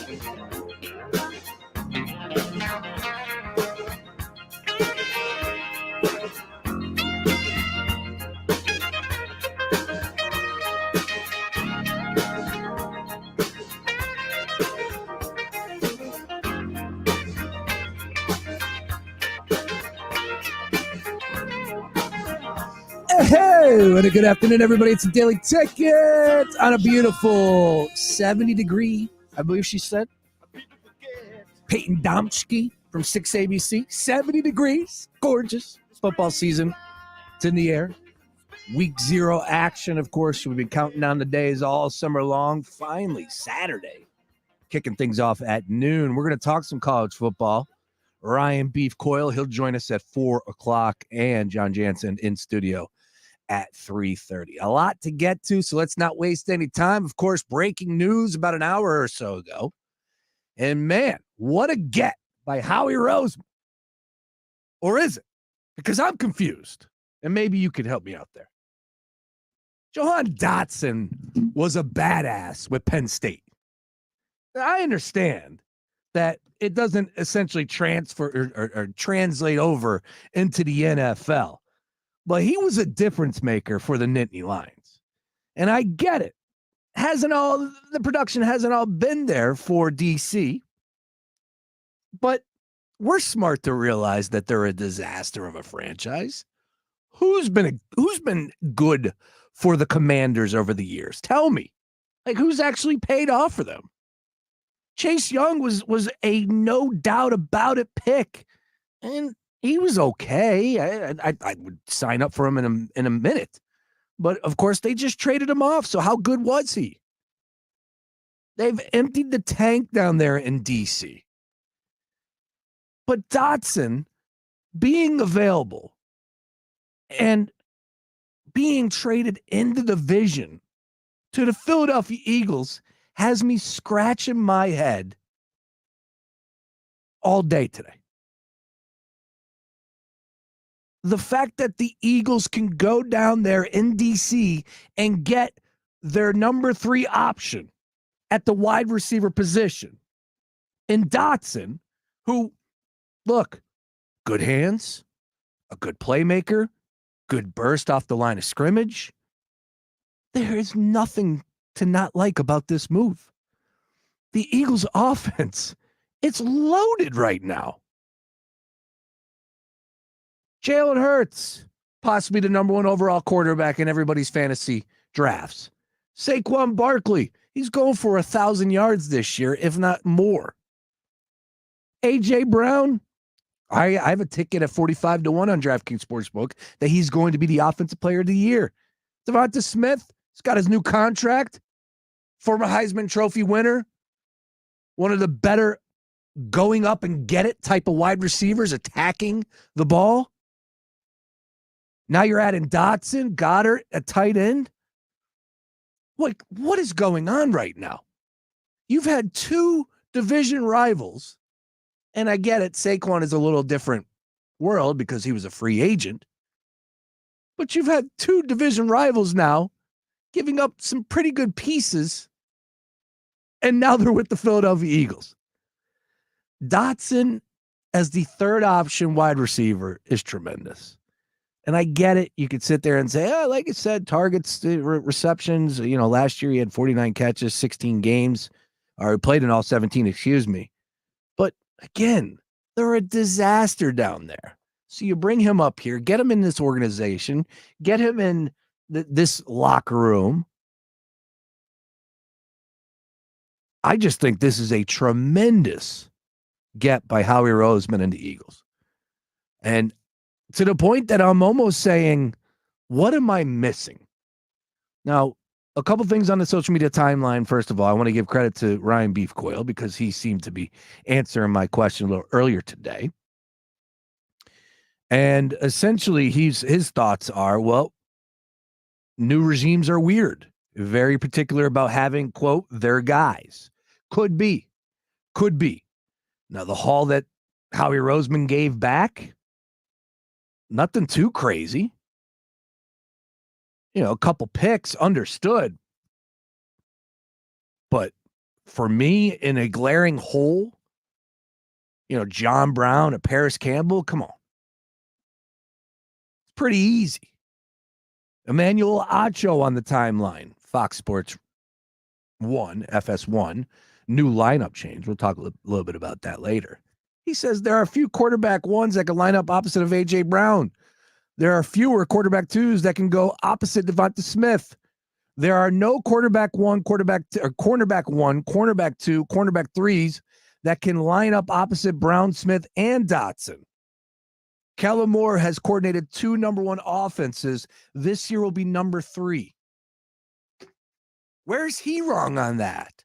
Hey, what a good afternoon, everybody. It's a Daily Ticket on a beautiful 70-degree, I believe she said. Peyton Domschke from 6 ABC. 70 degrees. Gorgeous. Football season. It's in the air. Week 0 action, of course. We've been counting down the days all summer long. Finally, Saturday. Kicking things off at noon. We're going to talk some college football. Ryan Beef Coyle, he'll join us at 4 o'clock. And Jon Jansen in studio at 3:30. A lot to get to, so let's not waste any time. Of course, breaking news about an hour or so ago. And man, what a get by Howie Roseman. Or is it? Because I'm confused. And maybe you could help me out there. Jon Dotson was a badass with Penn State. I understand that it doesn't essentially transfer or translate over into the NFL. But he was a difference maker for the Nittany Lions. And I get it. The production hasn't all been there for DC. But we're smart to realize that they're a disaster of a franchise. Who's been good for the Commanders over the years? Tell me. Like, who's actually paid off for them? Chase Young was a no doubt about it pick. And he was okay. I would sign up for him in a minute. But, of course, they just traded him off. So how good was he? They've emptied the tank down there in D.C. But Dotson being available and being traded in the division to the Philadelphia Eagles has me scratching my head all day today. The fact that the Eagles can go down there in D.C. and get their number 3 option at the wide receiver position in Dotson, who, look, good hands, a good playmaker, good burst off the line of scrimmage. There is nothing to not like about this move. The Eagles' offense, it's loaded right now. Jalen Hurts, possibly the number 1 overall quarterback in everybody's fantasy drafts. Saquon Barkley, he's going for 1,000 yards this year, if not more. A.J. Brown, I have a ticket at 45-1 on DraftKings Sportsbook that he's going to be the offensive player of the year. Devonta Smith, he's got his new contract. Former Heisman Trophy winner. One of the better going up and get it type of wide receivers attacking the ball. Now you're adding Dotson, Goddard at tight end. What is going on right now? You've had 2 division rivals, and I get it, Saquon is a little different world because he was a free agent. But you've had 2 division rivals now giving up some pretty good pieces, and now they're with the Philadelphia Eagles. Dotson as the 3rd option wide receiver is tremendous. And I get it. You could sit there and say, like I said, targets, receptions. Last year he had 49 catches, 16 games. Or he played in all 17, excuse me. But again, they're a disaster down there. So you bring him up here, get him in this organization, get him in this locker room. I just think this is a tremendous get by Howie Roseman and the Eagles. And to the point that I'm almost saying, what am I missing? Now, a couple things on the social media timeline. First of all, I want to give credit to Ryan Beef Coyle because he seemed to be answering my question a little earlier today. And essentially, his thoughts are, well, new regimes are weird. Very particular about having, quote, their guys. Could be. Now, the haul that Howie Roseman gave back, nothing too crazy. A couple picks, understood. But For me, in a glaring hole, John Brown, a Paris Campbell, come on. It's pretty easy. Emmanuel Acho on the timeline, Fox Sports 1, FS1, new lineup change. We'll talk a little bit about that later. He says there are a few quarterback ones that can line up opposite of A.J. Brown. There are fewer quarterback twos that can go opposite Devonta Smith. There are no cornerback one, cornerback two, cornerback threes that can line up opposite Brown, Smith, and Dotson. Kellen Moore has coordinated 2 number 1 offenses. This year will be number 3. Where's he wrong on that?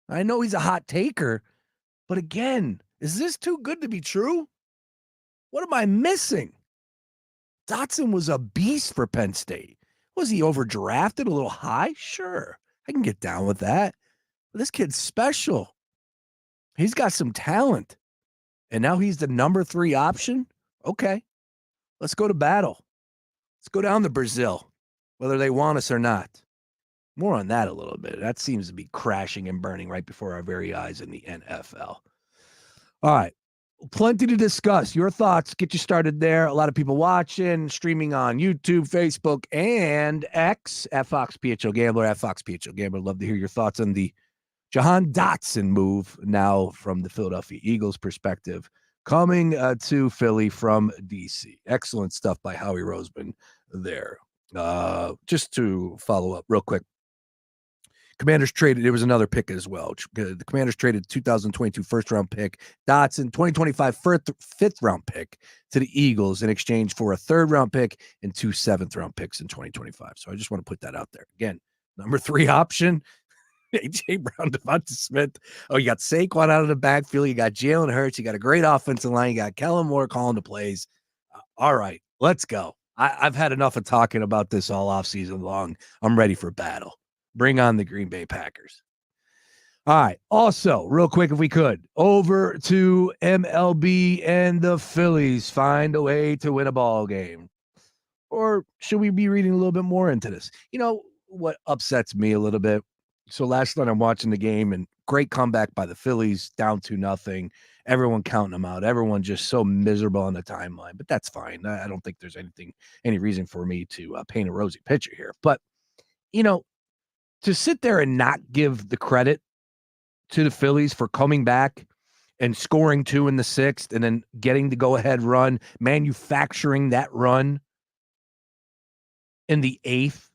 I know he's a hot taker, but again, is this too good to be true? What am I missing? Dotson was a beast for Penn State. Was he overdrafted a little high? Sure, I can get down with that. But this kid's special. He's got some talent. And now he's the number 3 option? Okay, let's go to battle. Let's go down to Brazil, whether they want us or not. More on that a little bit. That seems to be crashing and burning right before our very eyes in the NFL. All right. Plenty to discuss. Your thoughts. Get you started there. A lot of people watching, streaming on YouTube, Facebook, and X at Fox PHO Gambler, at Fox PHO Gambler. Love to hear your thoughts on the Jahan Dotson move now from the Philadelphia Eagles perspective, coming to Philly from D.C. Excellent stuff by Howie Roseman there. Just to follow up real quick. Commanders traded, there was another pick as well. The Commanders traded 2022 first-round pick, Dotson, 2025 fifth-round pick to the Eagles in exchange for a third-round pick and 2 seventh-round picks in 2025. So I just want to put that out there. Again, number 3 option, A.J. Brown, Devonta Smith. Oh, you got Saquon out of the backfield. You got Jalen Hurts. You got a great offensive line. You got Kellen Moore calling the plays. All right, let's go. I've had enough of talking about this all offseason long. I'm ready for battle. Bring on the Green Bay Packers. All right. Also, real quick, if we could, over to MLB and the Phillies find a way to win a ball game. Or should we be reading a little bit more into this? You know what upsets me a little bit? So last night I'm watching the game and great comeback by the Phillies, down 2-0. Everyone counting them out. Everyone just so miserable on the timeline. But that's fine. I don't think there's any reason for me to paint a rosy picture here. But, to sit there and not give the credit to the Phillies for coming back and scoring 2 in the 6th and then getting the go-ahead run, manufacturing that run in the 8th,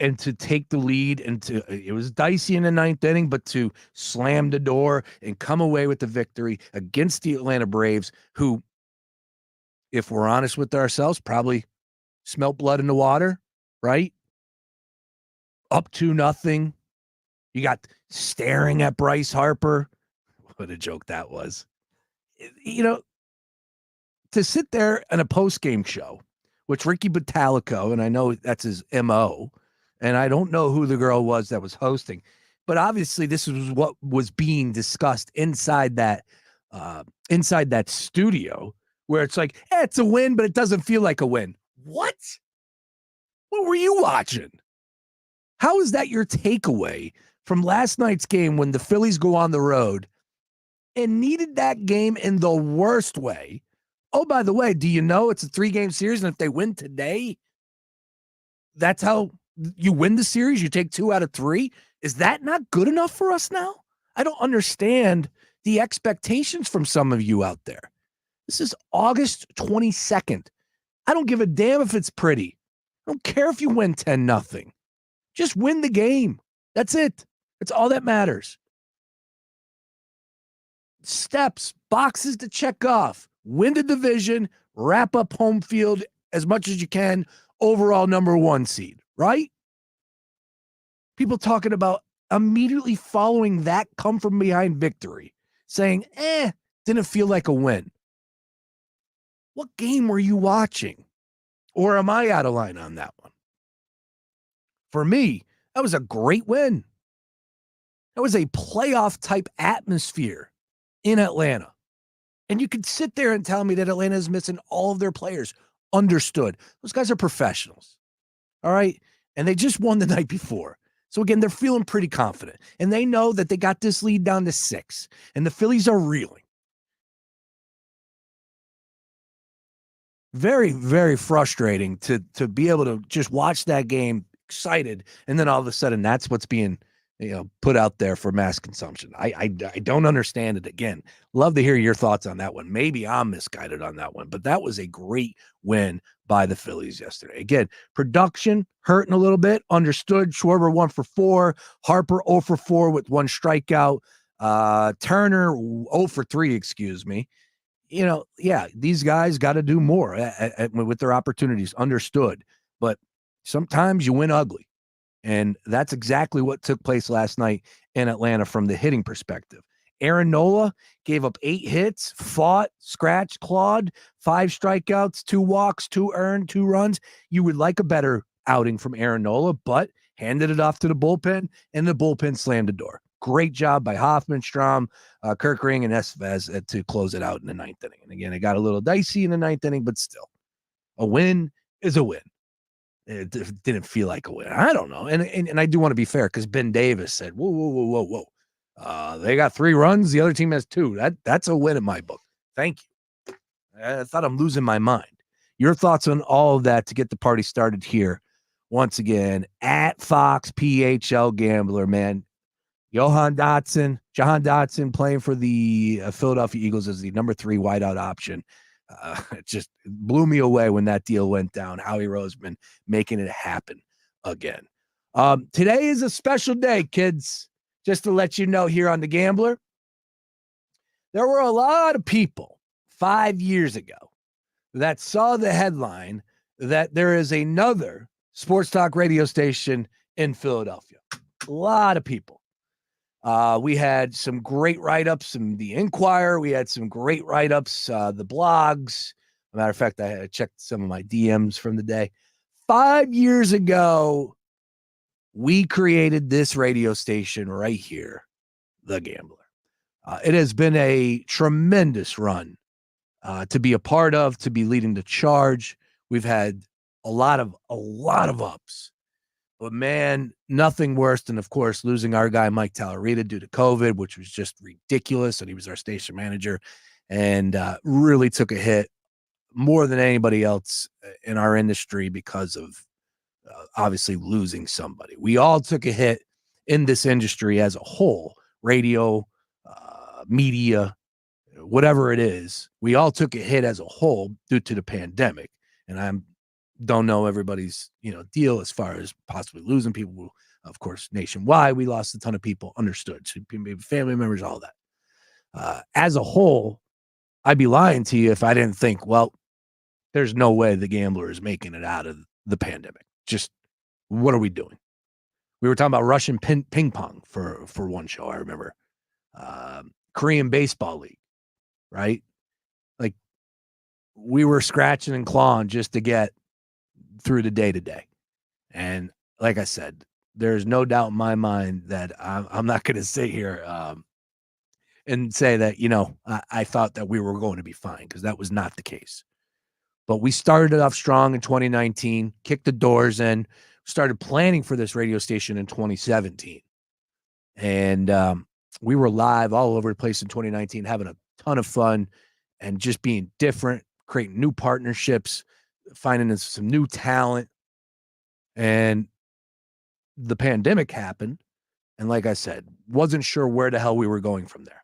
and to take the lead, and it was dicey in the 9th inning, but to slam the door and come away with the victory against the Atlanta Braves, who, if we're honest with ourselves, probably smelt blood in the water, right? Up 2-0. You got staring at Bryce Harper. What a joke that was. To sit there in a post-game show, which Ricky Bottalico, and I know that's his MO, and I don't know who the girl was that was hosting, but obviously this was what was being discussed inside that studio, where it's like, it's a win, but it doesn't feel like a win. What were you watching? How is that your takeaway from last night's game when the Phillies go on the road and needed that game in the worst way? Oh, by the way, do you know it's a 3-game series, and if they win today, that's how you win the series? You take 2 out of 3? Is that not good enough for us now? I don't understand the expectations from some of you out there. This is August 22nd. I don't give a damn if it's pretty. I don't care if you win 10-0. Just win the game. That's it. That's all that matters. Steps, boxes to check off. Win the division, wrap up home field as much as you can, overall number 1 seed, right? People talking about immediately following that come from behind victory, saying, didn't feel like a win. What game were you watching? Or am I out of line on that one? For me, that was a great win. That was a playoff type atmosphere in Atlanta. And you could sit there and tell me that Atlanta is missing all of their players. Understood. Those guys are professionals. All right. And they just won the night before. So again, they're feeling pretty confident, and they know that they got this lead down to 6, and the Phillies are reeling. Very, very frustrating to be able to just watch that game excited, and then all of a sudden that's what's being put out there for mass consumption. I don't understand it. Again, love to hear your thoughts on that one. Maybe I'm misguided on that one, but that was a great win by the Phillies yesterday. Again, production hurting a little bit. Understood. Schwarber 1 for 4. Harper 0 for 4 with 1 strikeout. Turner 0 for 3. Excuse me. These guys got to do more with their opportunities. Understood. But sometimes you win ugly. And that's exactly what took place last night in Atlanta from the hitting perspective. Aaron Nola gave up 8 hits, fought, scratched, clawed, 5 strikeouts, 2 walks, 2 earned, 2 runs. You would like a better outing from Aaron Nola, but handed it off to the bullpen, and the bullpen slammed the door. Great job by Hoffman, Strom, Kirkring, and Estevez to close it out in the 9th inning. And again, it got a little dicey in the 9th inning, but still, a win is a win. It didn't feel like a win. I don't know. And I do want to be fair because Ben Davis said, whoa. They got 3 runs. The other team has 2. That's a win in my book. Thank you. I thought I'm losing my mind. Your thoughts on all of that to get the party started here. Once again, at Fox PHL Gambler, man. Jon Dotson playing for the Philadelphia Eagles as the number 3 wideout option. It just blew me away when that deal went down. Howie Roseman making it happen again. Today is a special day, kids. Just to let you know here on The Gambler, there were a lot of people 5 years ago that saw the headline that there is another sports talk radio station in Philadelphia. A lot of people. We had some great write-ups in the Inquirer. We had some great write-ups, the blogs. As a matter of fact, I checked some of my DMs from the day. 5 years ago, we created this radio station right here, The Gambler. It has been a tremendous run to be a part of, to be leading the charge. We've had a lot of ups. But, man, nothing worse than, of course, losing our guy Mike Tallarita due to COVID, which was just ridiculous, and he was our station manager and really took a hit more than anybody else in our industry because of obviously losing somebody. We all took a hit in this industry as a whole, radio, media, whatever it is. We all took a hit as a whole due to the pandemic, and I don't know everybody's deal as far as possibly losing people. Of course, nationwide, we lost a ton of people. Understood. So maybe family members, all that. As a whole, I'd be lying to you if I didn't think, well, there's no way the Gambler is making it out of the pandemic. Just what are we doing? We were talking about Russian ping pong for one show. I remember Korean baseball league, right? Like we were scratching and clawing just to get through the day to day. And like I said, there's no doubt in my mind that I'm not going to sit here and say that, I thought that we were going to be fine, because that was not the case. But we started off strong in 2019, kicked the doors in, started planning for this radio station in 2017. And we were live all over the place in 2019, having a ton of fun and just being different, creating new partnerships, finding some new talent. And the pandemic happened. And like I said, wasn't sure where the hell we were going from there.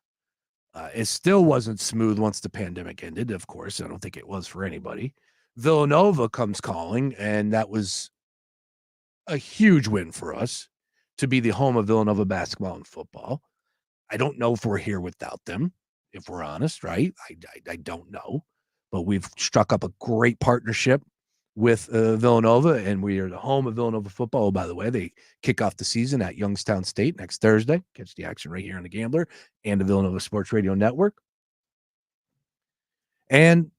It still wasn't smooth once the pandemic ended, of course. I don't think it was for anybody. Villanova comes calling, and that was a huge win for us to be the home of Villanova basketball and football. I don't know if we're here without them, if we're honest, right? I don't know. But we've struck up a great partnership with Villanova, and we are the home of Villanova football. Oh, by the way, they kick off the season at Youngstown State next Thursday. Catch the action right here on The Gambler and the Villanova Sports Radio Network. And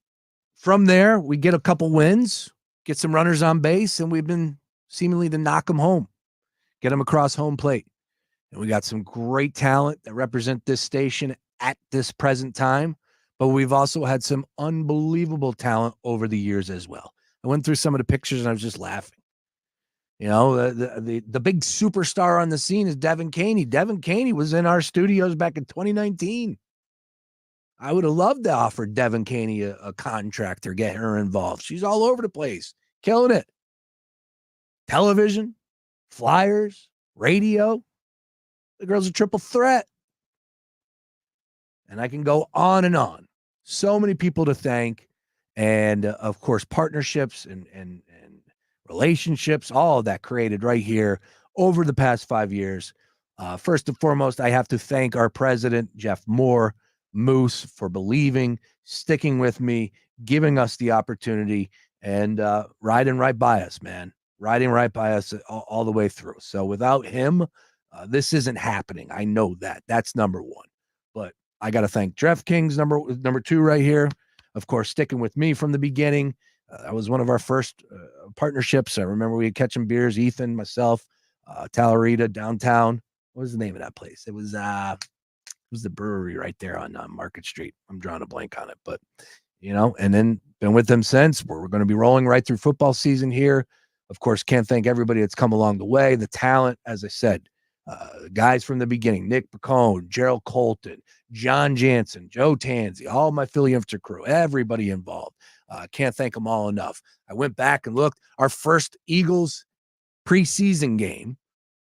from there, we get a couple wins, get some runners on base, and we've been seemingly to knock them home, get them across home plate. And we got some great talent that represent this station at this present time, but we've also had some unbelievable talent over the years as well. I went through some of the pictures and I was just laughing. You know, the big superstar on the scene is Devin Caney. Devin Caney was in our studios back in 2019. I would have loved to offer Devin Caney a contract or get her involved. She's all over the place, killing it. Television, flyers, radio. The girl's a triple threat. And I can go on and on. So many people to thank. And of course, partnerships and relationships, all of that created right here over the past 5 years. First and foremost, I have to thank our president, Jeff Moore, Moose, for believing, sticking with me, giving us the opportunity, and riding right by us, man. Riding right by us all the way through. So without him, this isn't happening. I know that. That's number one. But I got to thank DraftKings, number two right here. Of course, sticking with me from the beginning. That was one of our first partnerships. I remember we had Catching Beers, Ethan, myself, Talarita, downtown. What was the name of that place? It was the brewery right there on Market Street. I'm drawing a blank on it, but and then been with them since. We're going to be rolling right through football season here. Of course, can't thank everybody that's come along the way. The talent, as I said, guys from the beginning, Nick Pacone, Gerald Colton, Jon Jansen, Joe Tanzi, all my Philly Infantry crew, everybody involved. Can't thank them all enough. I went back and looked. Our first Eagles preseason game,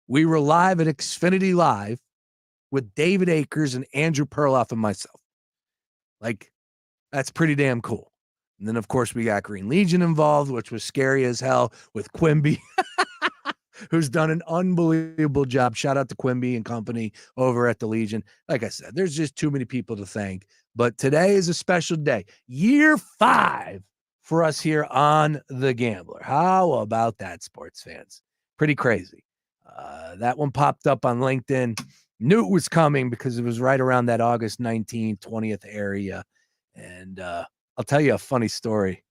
we were live at Xfinity Live with David Akers and Andrew Perloff and myself. Like, that's pretty damn cool. And then, of course, we got Green Legion involved, which was scary as hell with Quimby, who's done an unbelievable job. Shout out to Quimby and company over at the Legion. Like I said, there's just too many people to thank. But today is a special day. Year 5 for us here on The Gambler. How about that, sports fans? Pretty crazy. That one popped up on LinkedIn. Knew it was coming because it was right around that August 19th, 20th area. And I'll tell you a funny story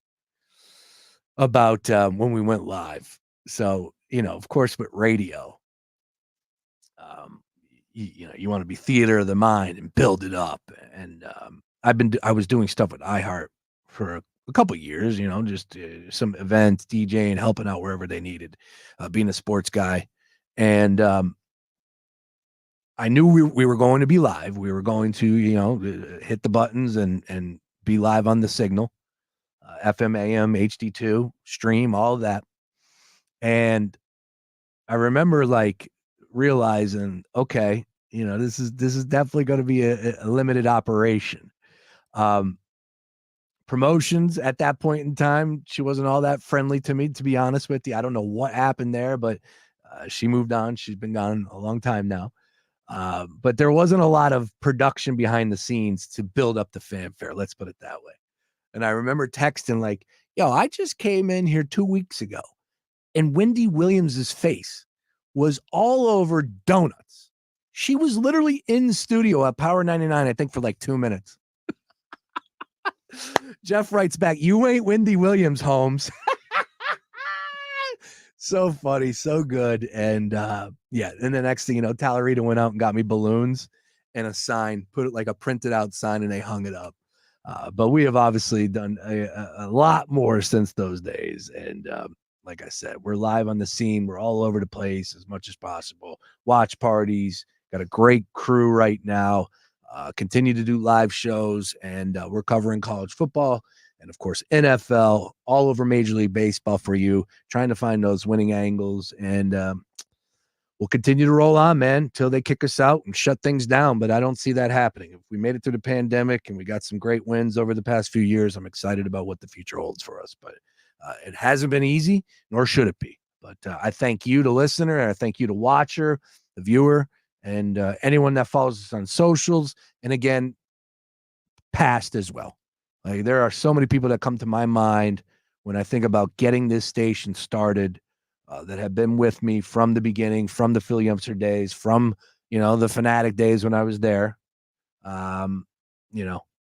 about when we went live. So, of course, with radio, you want to be theater of the mind and build it up. And I was doing stuff with iHeart for a couple of years, just some events, DJing, helping out wherever they needed, being a sports guy. And I knew we were going to be live. We were going to, hit the buttons and be live on the signal, FM, AM, HD2, stream, all of that. And I remember realizing, okay, this is definitely going to be a limited operation. Promotions at that point in time, she wasn't all that friendly to me, to be honest with you. I don't know what happened there, but she moved on. She's been gone a long time now. But there wasn't a lot of production behind the scenes to build up the fanfare. Let's put it that way. And I remember texting yo, I just came in here 2 weeks ago and Wendy Williams's face was all over donuts. She was literally in studio at Power 99, I think, for 2 minutes. Jeff writes back, "You ain't Wendy Williams, Holmes." So funny, so good. And and the next thing you know, Talarita went out and got me balloons and a sign, put it a printed out sign, and they hung it up. But we have obviously done a lot more since those days. And like I said, we're live on the scene. We're all over the place as much as possible. Watch parties. Got a great crew right now. Continue to do live shows. And we're covering college football and, of course, NFL, all over Major League Baseball for you, trying to find those winning angles. And we'll continue to roll on, man, until they kick us out and shut things down. But I don't see that happening. If we made it through the pandemic and we got some great wins over the past few years, I'm excited about what the future holds for us. But it hasn't been easy, nor should it be. But I thank you, the listener, and I thank you, the watcher, the viewer, and anyone that follows us on socials. And again, past as well. There are so many people that come to my mind when I think about getting this station started, that have been with me from the beginning, from the Philly Youngster days, from, the Fanatic days when I was there.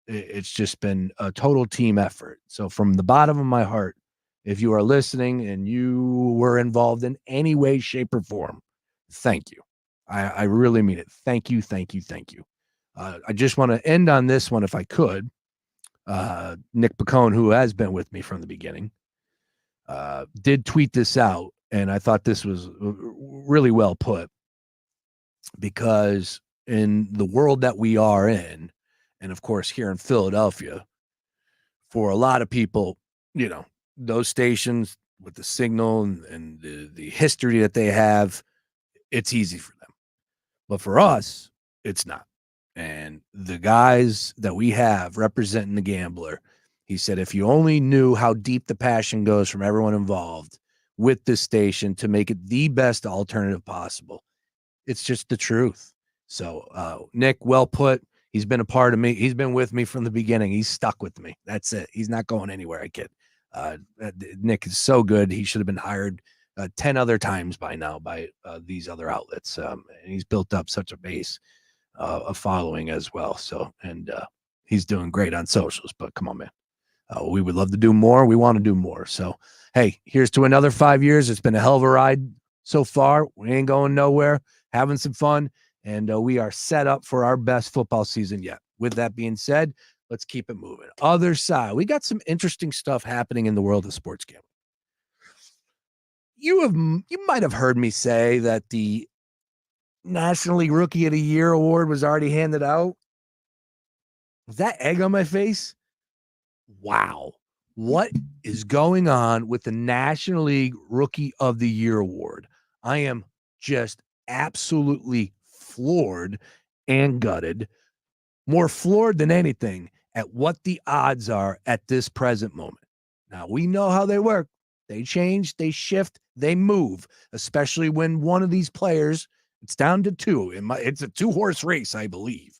It's just been a total team effort. So from the bottom of my heart, if you are listening and you were involved in any way, shape, or form, thank you. I really mean it. Thank you, thank you, thank you. I just want to end on this one, if I could. Nick Pacone, who has been with me from the beginning, did tweet this out. And I thought this was really well put, because in the world that we are in, and of course here in Philadelphia, for a lot of people, those stations with the signal and the history that they have, it's easy for them. But for us, it's not. And the guys that we have representing the Gambler, he said, if you only knew how deep the passion goes from everyone involved with this station to make it the best alternative possible, it's just the truth. So, Nick, well put. He's been a part of me. He's been with me from the beginning. He's stuck with me. That's it. He's not going anywhere, I kid. Nick is so good. He should have been hired 10 other times by now by these other outlets. And he's built up such a base of following as well. So, and he's doing great on socials, but come on, man. We would love to do more. We want to do more. So, hey, here's to another 5 years. It's been a hell of a ride so far. We ain't going nowhere, having some fun, and we are set up for our best football season yet. With that being said, let's keep it moving. Other side, we got some interesting stuff happening in the world of sports gambling. You might have heard me say that the National League Rookie of the Year award was already handed out. Was that egg on my face? Wow. What is going on with the National League Rookie of the Year award? I am just absolutely floored and gutted. More floored than anything at what the odds are at this present moment. Now, we know how they work. They change, they shift, they move, especially when one of these players, it's down to two. It's a 2-horse race, I believe.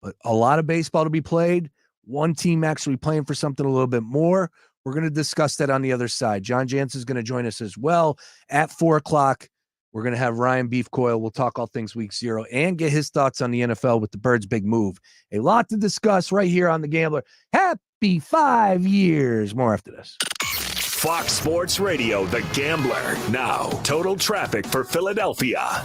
But a lot of baseball to be played. One team actually playing for something a little bit more. We're going to discuss that on the other side. Jon Jansen is going to join us as well at 4 o'clock. We're going to have Ryan Beef Coyle. We'll talk all things week 0 and get his thoughts on the NFL with the Birds' big move. A lot to discuss right here on The Gambler. Happy 5 years. More after this. Fox Sports Radio, The Gambler. Now, total traffic for Philadelphia.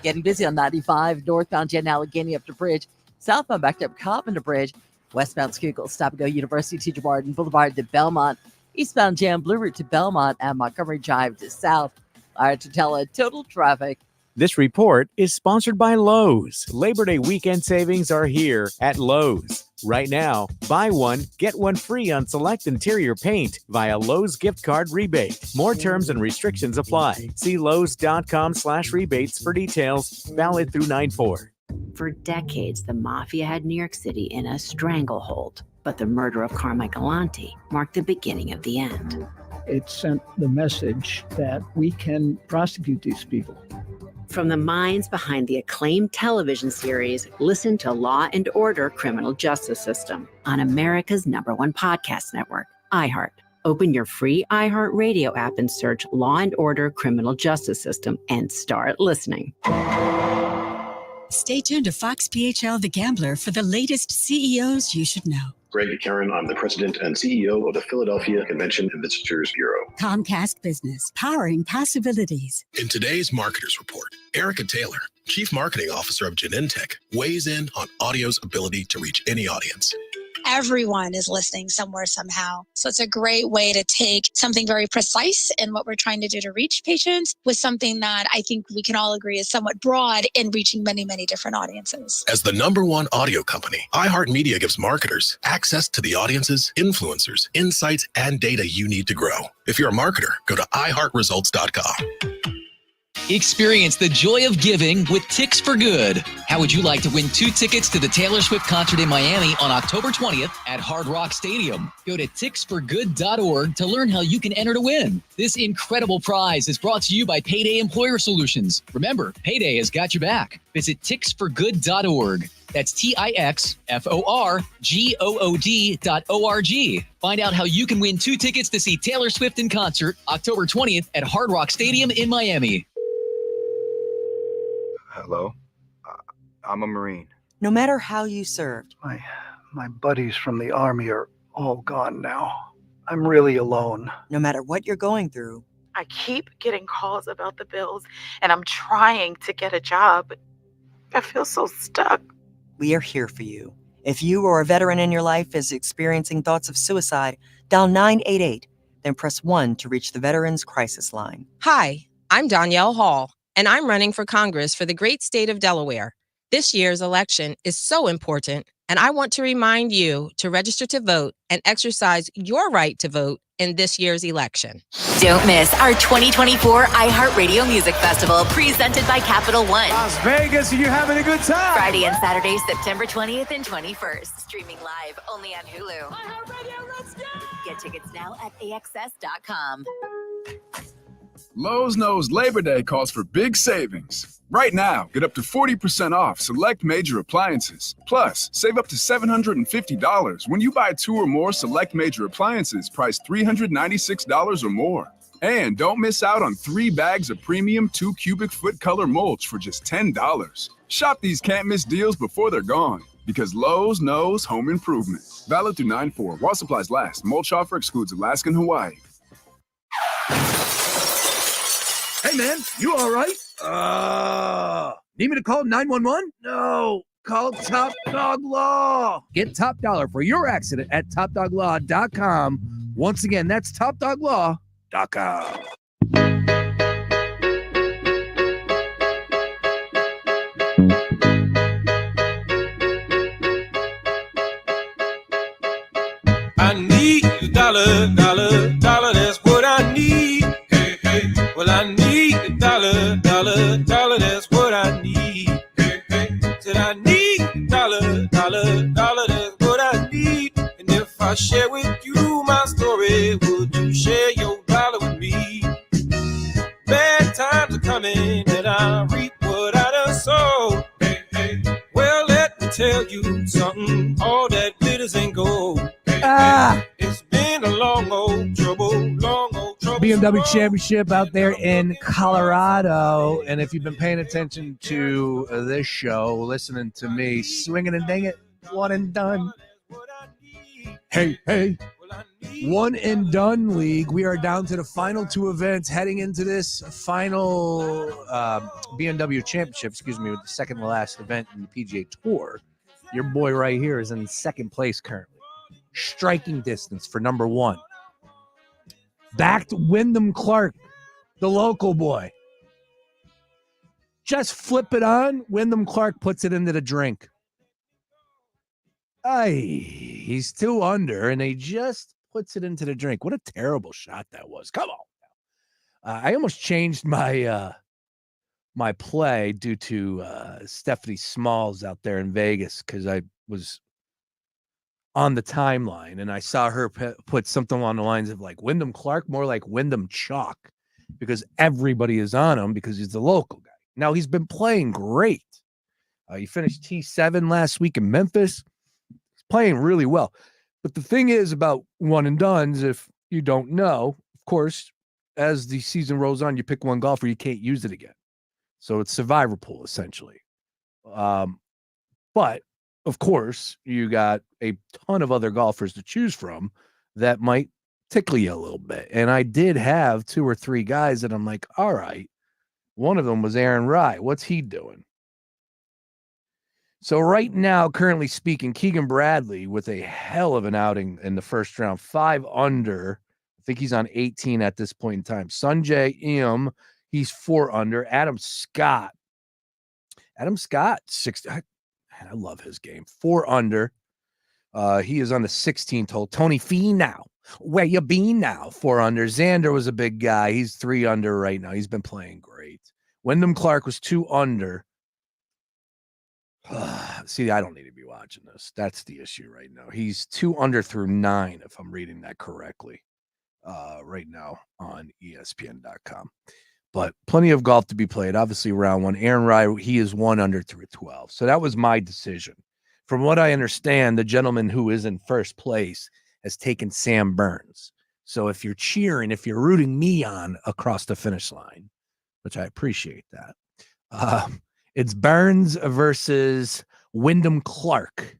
Getting busy on 95, northbound Jen Allegheny up to Bridge, southbound backed up Coppin to Bridge, westbound Schuylkill, Stop and Go University Teacher Barton Boulevard to Belmont, eastbound Jam Blue Route to Belmont, and Montgomery Drive to South. All right, to tell a total traffic. This report is sponsored by Lowe's. Labor Day weekend savings are here at Lowe's. Right now, buy one, get one free on select interior paint via Lowe's gift card rebate. More terms and restrictions apply. See Lowe's.com/rebates for details. Valid through 9/4. For decades, the mafia had New York City in a stranglehold. But the murder of Carmichael Lanti marked the beginning of the end. It sent the message that we can prosecute these people. From the minds behind the acclaimed television series, listen to Law and Order: Criminal Justice System on America's #1 podcast network, iHeart. Open your free iHeart Radio app and search Law and Order: Criminal Justice System and start listening. Stay tuned to Fox PHL The Gambler for the latest CEOs you should know. Greg Karen, I'm the president and CEO of the Philadelphia Convention and Visitors Bureau. Comcast Business, powering possibilities. In today's Marketers Report, Erica Taylor, Chief Marketing Officer of Genentech, weighs in on audio's ability to reach any audience. Everyone is listening somewhere, somehow. So it's a great way to take something very precise in what we're trying to do to reach patients with something that I think we can all agree is somewhat broad in reaching many, many different audiences. As the #1 audio company, iHeartMedia gives marketers access to the audiences, influencers, insights, and data you need to grow. If you're a marketer, go to iHeartResults.com. Experience the joy of giving with Tix for Good. How would you like to win 2 tickets to the Taylor Swift concert in Miami on October 20th at Hard Rock Stadium? Go to tixforgood.org to learn how you can enter to win. This incredible prize is brought to you by Payday Employer Solutions. Remember, Payday has got your back. Visit tixforgood.org. That's tixforgood.org. Find out how you can win 2 tickets to see Taylor Swift in concert October 20th at Hard Rock Stadium in Miami. Hello, I'm a Marine. No matter how you served. My buddies from the Army are all gone now. I'm really alone. No matter what you're going through. I keep getting calls about the bills, and I'm trying to get a job. I feel so stuck. We are here for you. If you or a veteran in your life is experiencing thoughts of suicide, dial 988. then press 1 to reach the Veterans Crisis Line. Hi, I'm Danielle Hall, and I'm running for Congress for the great state of Delaware. This year's election is so important, and I want to remind you to register to vote and exercise your right to vote in this year's election. Don't miss our 2024 iHeartRadio Music Festival presented by Capital One. Las Vegas, are you having a good time? Friday and Saturday, September 20th and 21st. Streaming live only on Hulu. iHeartRadio, let's go! Get tickets now at AXS.com. Lowe's knows Labor Day calls for big savings. Right now, get up to 40% off select major appliances. Plus, save up to $750 when you buy 2 or more select major appliances priced $396 or more. And don't miss out on 3 bags of premium 2 cubic foot color mulch for just $10. Shop these can't-miss deals before they're gone. Because Lowe's knows home improvement. Valid through 9/4 while supplies last. Mulch offer excludes Alaska and Hawaii. Hey, man, you all right? Need me to call 911? No, call Top Dog Law. Get top dollar for your accident at topdoglaw.com. Once again, that's topdoglaw.com. I need a dollar, that's what I need. Hey, hey. Well, I need a dollar, that's what I need. Hey, hey. Said I need a dollar, that's what I need. And if I share with you my story, would you share your dollar with me? Bad times are coming and I reap what I done sowed. Hey, hey. Well, let me tell you something, all that glitters ain't gold. It's been a long old trouble. BMW Championship out there in Colorado. And if you've been paying attention to this show, listening to me, swinging and dang it, one and done. Hey, hey. One and done league. We are down to the final 2 events heading into this final BMW Championship, with the second to last event in the PGA Tour. Your boy right here is in second place currently. Striking distance for number 1. Back to Wyndham Clark, the local boy. Just flip it on. Wyndham Clark puts it into the drink. He's 2 under, and he just puts it into the drink. What a terrible shot that was. Come on. I almost changed my my play due to Stephanie Smalls out there in Vegas because I was on the timeline, and I saw her put something along the lines of like Wyndham Clark, more like Wyndham Chalk, because everybody is on him because he's the local guy. Now, he's been playing great. He finished T7 last week in Memphis. He's playing really well. But the thing is about one and dones, if you don't know, of course, as the season rolls on, you pick one golfer, you can't use it again. So it's survivor pool, essentially. But of course, you got a ton of other golfers to choose from that might tickle you a little bit. And I did have 2 or 3 guys that I'm like, all right. One of them was Aaron Rai. What's he doing? So right now, currently speaking, Keegan Bradley with a hell of an outing in the first round, 5 under. I think he's on 18 at this point in time. Sunjay Im, he's 4 under. Adam Scott, 6. I love his game. 4 under. He is on the 16th hole. Tony Finau, where you been now? 4 under. Xander was a big guy. He's 3 under right now. He's been playing great. Wyndham Clark was 2 under. See, I don't need to be watching this. That's the issue right now. He's 2 under through 9, if I'm reading that correctly, right now on ESPN.com. But plenty of golf to be played. Obviously, round 1. Aaron Rai, he is 1 under through 12. So that was my decision. From what I understand, the gentleman who is in first place has taken Sam Burns. So if you're cheering, if you're rooting me on across the finish line, which I appreciate that, it's Burns versus Wyndham Clark.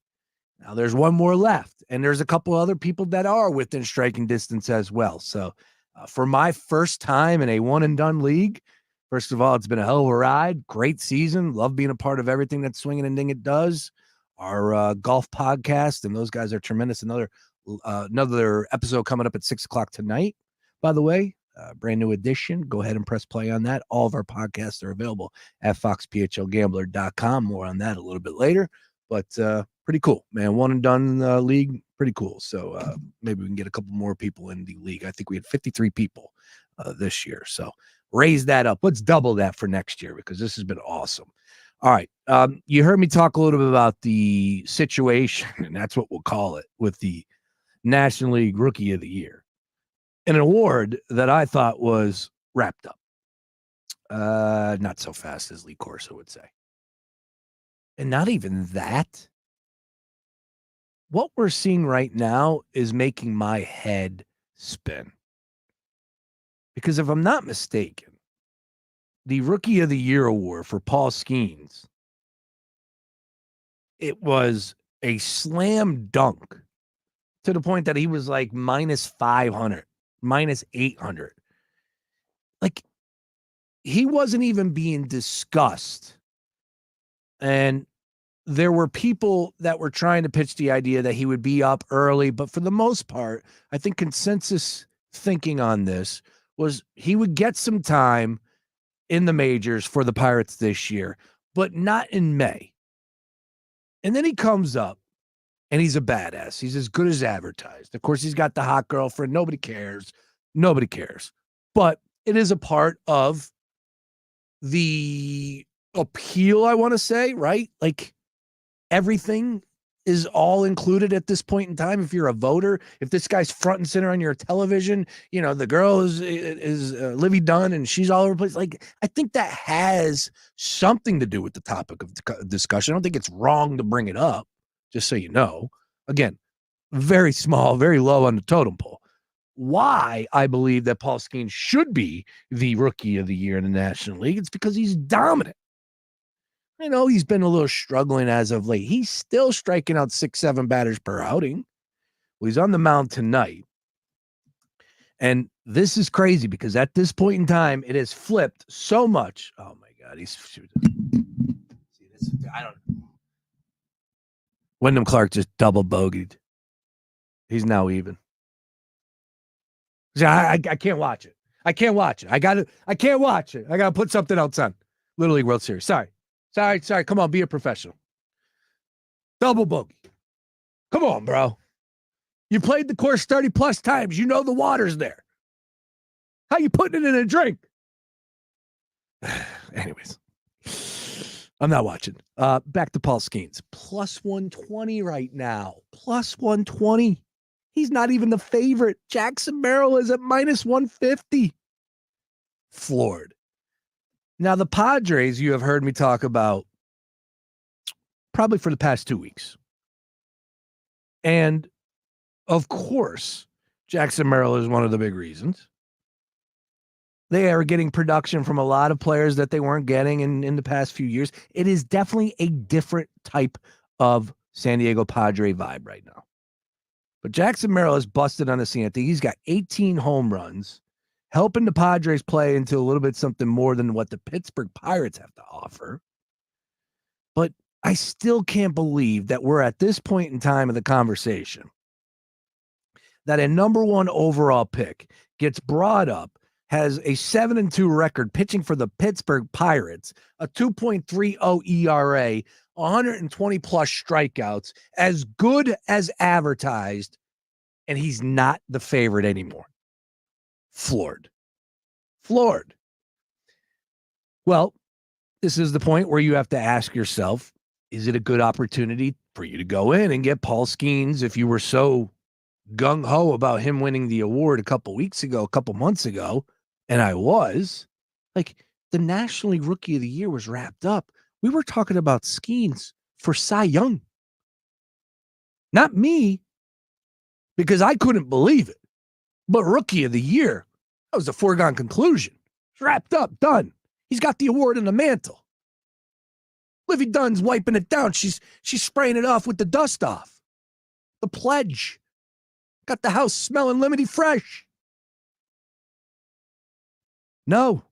Now, there's one more left, and there's a couple other people that are within striking distance as well. So for my first time in a one-and-done league, first of all, it's been a hell of a ride. Great season. Love being a part of everything that Swinging and Ding It does. Our golf podcast, and those guys are tremendous. Another episode coming up at 6 o'clock tonight. by the way. Brand new edition. Go ahead and press play on that. All of our podcasts are available at foxphlgambler.com. More on that a little bit later. But pretty cool, man. One and done league. Pretty cool. So maybe we can get a couple more people in the league. I think we had 53 people this year. So raise that up. Let's double that for next year because this has been awesome. All right. You heard me talk a little bit about the situation, and that's what we'll call it, with the National League Rookie of the Year. An award that I thought was wrapped up. Not so fast as Lee Corso would say. And not even that. What we're seeing right now is making my head spin. Because if I'm not mistaken, the Rookie of the Year award for Paul Skeens, it was a slam dunk to the point that he was like minus 500, minus 800. Like, he wasn't even being discussed. And there were people that were trying to pitch the idea that he would be up early. But for the most part, I think consensus thinking on this was he would get some time in the majors for the Pirates this year, but not in May. And then he comes up and he's a badass. He's as good as advertised. Of course, he's got the hot girlfriend. Nobody cares. Nobody cares. But it is a part of the appeal, I want to say, right? Like, everything is all included at this point in time. If you're a voter, if this guy's front and center on your television, you know, the girl is Livy Dunn and she's all over the place. Like, I think that has something to do with the topic of discussion. I don't think it's wrong to bring it up, just so you know. Again, very small, very low on the totem pole. Why I believe that Paul Skeens should be the Rookie of the Year in the National League, it's because he's dominant. I know he's been a little struggling as of late. He's still striking out 6-7 batters per outing. Well, he's on the mound tonight. And this is crazy because at this point in time, it has flipped so much. Oh, my God. He's shooting. See, this, I don't know. Wyndham Clark just double bogeyed. He's now even. See, I can't watch it. I can't watch it. I can't watch it. I got to put something else on. Little League World Series. Sorry. Come on, be a professional. Double bogey. Come on, bro. You played the course 30 plus times. You know the water's there. How you putting it in a drink? Anyways, I'm not watching. Back to Paul Skeens. Plus 120 right now. Plus 120. He's not even the favorite. Jackson Merrill is at minus 150. Floored. Now, the Padres, you have heard me talk about probably for the past 2 weeks. And, of course, Jackson Merrill is one of the big reasons. They are getting production from a lot of players that they weren't getting in the past few years. It is definitely a different type of San Diego Padre vibe right now. But Jackson Merrill is busted on the scene. I think he's got 18 home runs, helping the Padres play into a little bit something more than what the Pittsburgh Pirates have to offer. But I still can't believe that we're at this point in time of the conversation that a number one overall pick gets brought up, has a 7-2 record pitching for the Pittsburgh Pirates, a 2.30 ERA, 120 plus strikeouts, as good as advertised, and he's not the favorite anymore. Floored. Well, this is the point where you have to ask yourself, is it a good opportunity for you to go in and get Paul Skeens if you were so gung-ho about him winning the award a couple months ago, and I was, like, the National League Rookie of the Year was wrapped up. We were talking about Skeens for Cy Young. Not me, because I couldn't believe it. But Rookie of the Year, that was a foregone conclusion. It's wrapped up, done. He's got the award in the mantle. Livy Dunn's wiping it down. She's spraying it off with the dust off. The pledge. Got the house smelling lemony fresh. No.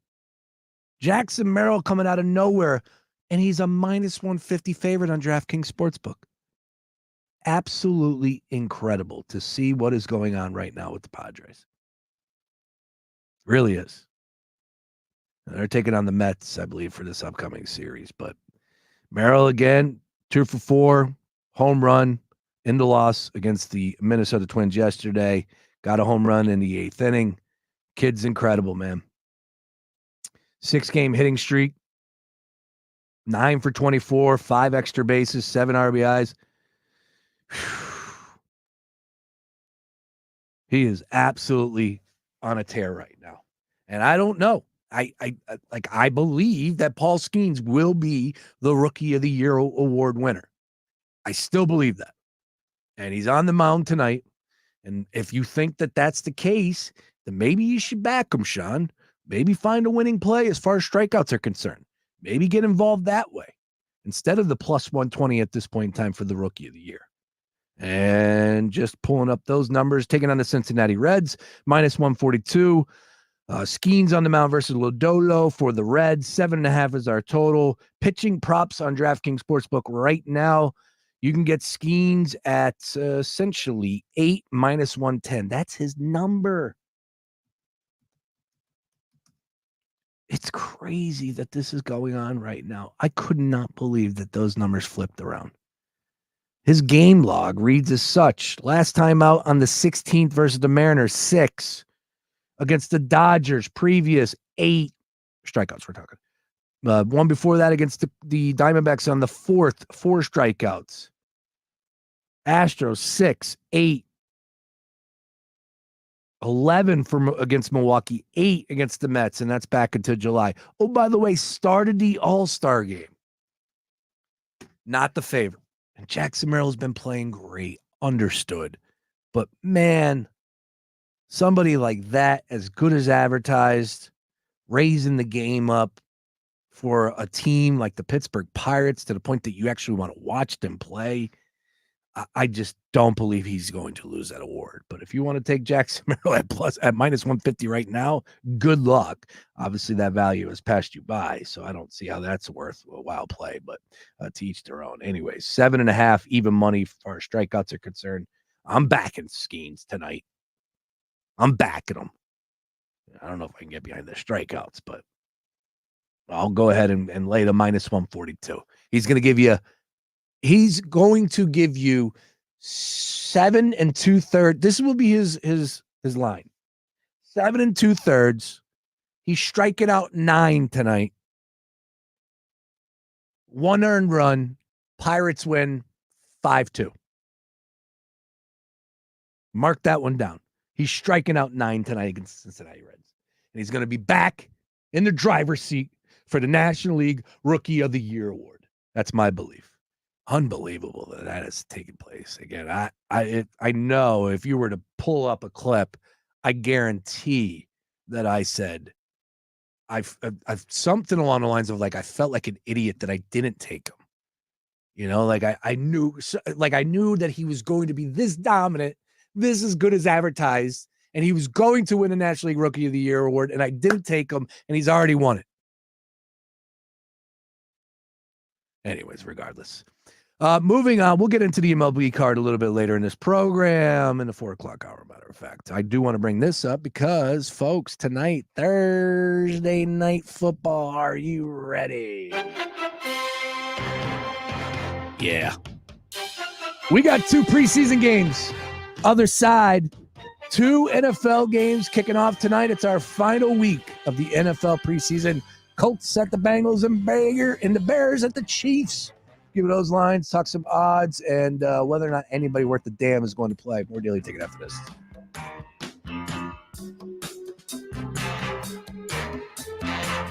Jackson Merrill coming out of nowhere, and he's a minus 150 favorite on DraftKings Sportsbook. Absolutely incredible to see what is going on right now with the Padres. Really is. And they're taking on the Mets, I believe, for this upcoming series. But Merrill again, 2 for 4, home run in the loss against the Minnesota Twins yesterday. Got a home run in the 8th inning. Kid's incredible, man. 6-game hitting streak. 9 for 24, 5 extra bases, 7 RBIs. He is absolutely on a tear right now. And I don't know. I believe that Paul Skeens will be the Rookie of the Year award winner. I still believe that. And he's on the mound tonight. And if you think that that's the case, then maybe you should back him, Sean. Maybe find a winning play as far as strikeouts are concerned. Maybe get involved that way instead of the plus 120 at this point in time for the Rookie of the Year. And just pulling up those numbers, taking on the Cincinnati Reds, minus 142. Skeens on the mound versus Lodolo for the Reds. 7.5 is our total. Pitching props on DraftKings Sportsbook right now. You can get Skeens at essentially 8 minus 110. That's his number. It's crazy that this is going on right now. I could not believe that those numbers flipped around. His game log reads as such. Last time out on the 16th versus the Mariners, 6. Against the Dodgers, previous 8 strikeouts we're talking. One before that against the Diamondbacks on the 4th, 4 strikeouts. Astros, 6, 8. 11 against Milwaukee, 8 against the Mets, and that's back until July. Oh, by the way, started the All-Star game. Not the favorite. And Jackson Merrill's been playing great, understood. But, man, somebody like that, as good as advertised, raising the game up for a team like the Pittsburgh Pirates to the point that you actually want to watch them play, I just don't believe he's going to lose that award. But if you want to take Jackson Merrill at minus 150 right now, good luck. Obviously, that value has passed you by, so I don't see how that's worth a wild play, but to each their own. Anyways, 7.5 even money as far as strikeouts are concerned. I'm backing Skeens tonight. I'm backing them. I don't know if I can get behind the strikeouts, but I'll go ahead and lay the minus 142. He's going to give you 7 2/3. This will be his line. 7 2/3. He's striking out 9 tonight. 1 earned run. Pirates win 5-2. Mark that one down. He's striking out 9 tonight against Cincinnati Reds. And he's going to be back in the driver's seat for the National League Rookie of the Year award. That's my belief. Unbelievable that has taken place. Again, I know if you were to pull up a clip, I guarantee that I said I've something along the lines of like I felt like an idiot that I didn't take him. You know, like I knew that he was going to be this dominant, this as good as advertised, and he was going to win the National League Rookie of the Year award, and I didn't take him, and he's already won it. Anyways, regardless. Moving on, we'll get into the MLB card a little bit later in this program in the 4 o'clock hour, matter of fact. I do want to bring this up because, folks, tonight, Thursday Night Football, are you ready? Yeah. We got 2 preseason games. Other side, 2 NFL games kicking off tonight. It's our final week of the NFL preseason. Colts at the Bengals and the Bears at the Chiefs. Give it those lines, talk some odds, and whether or not anybody worth the damn is going to play. More Daily Ticket after this.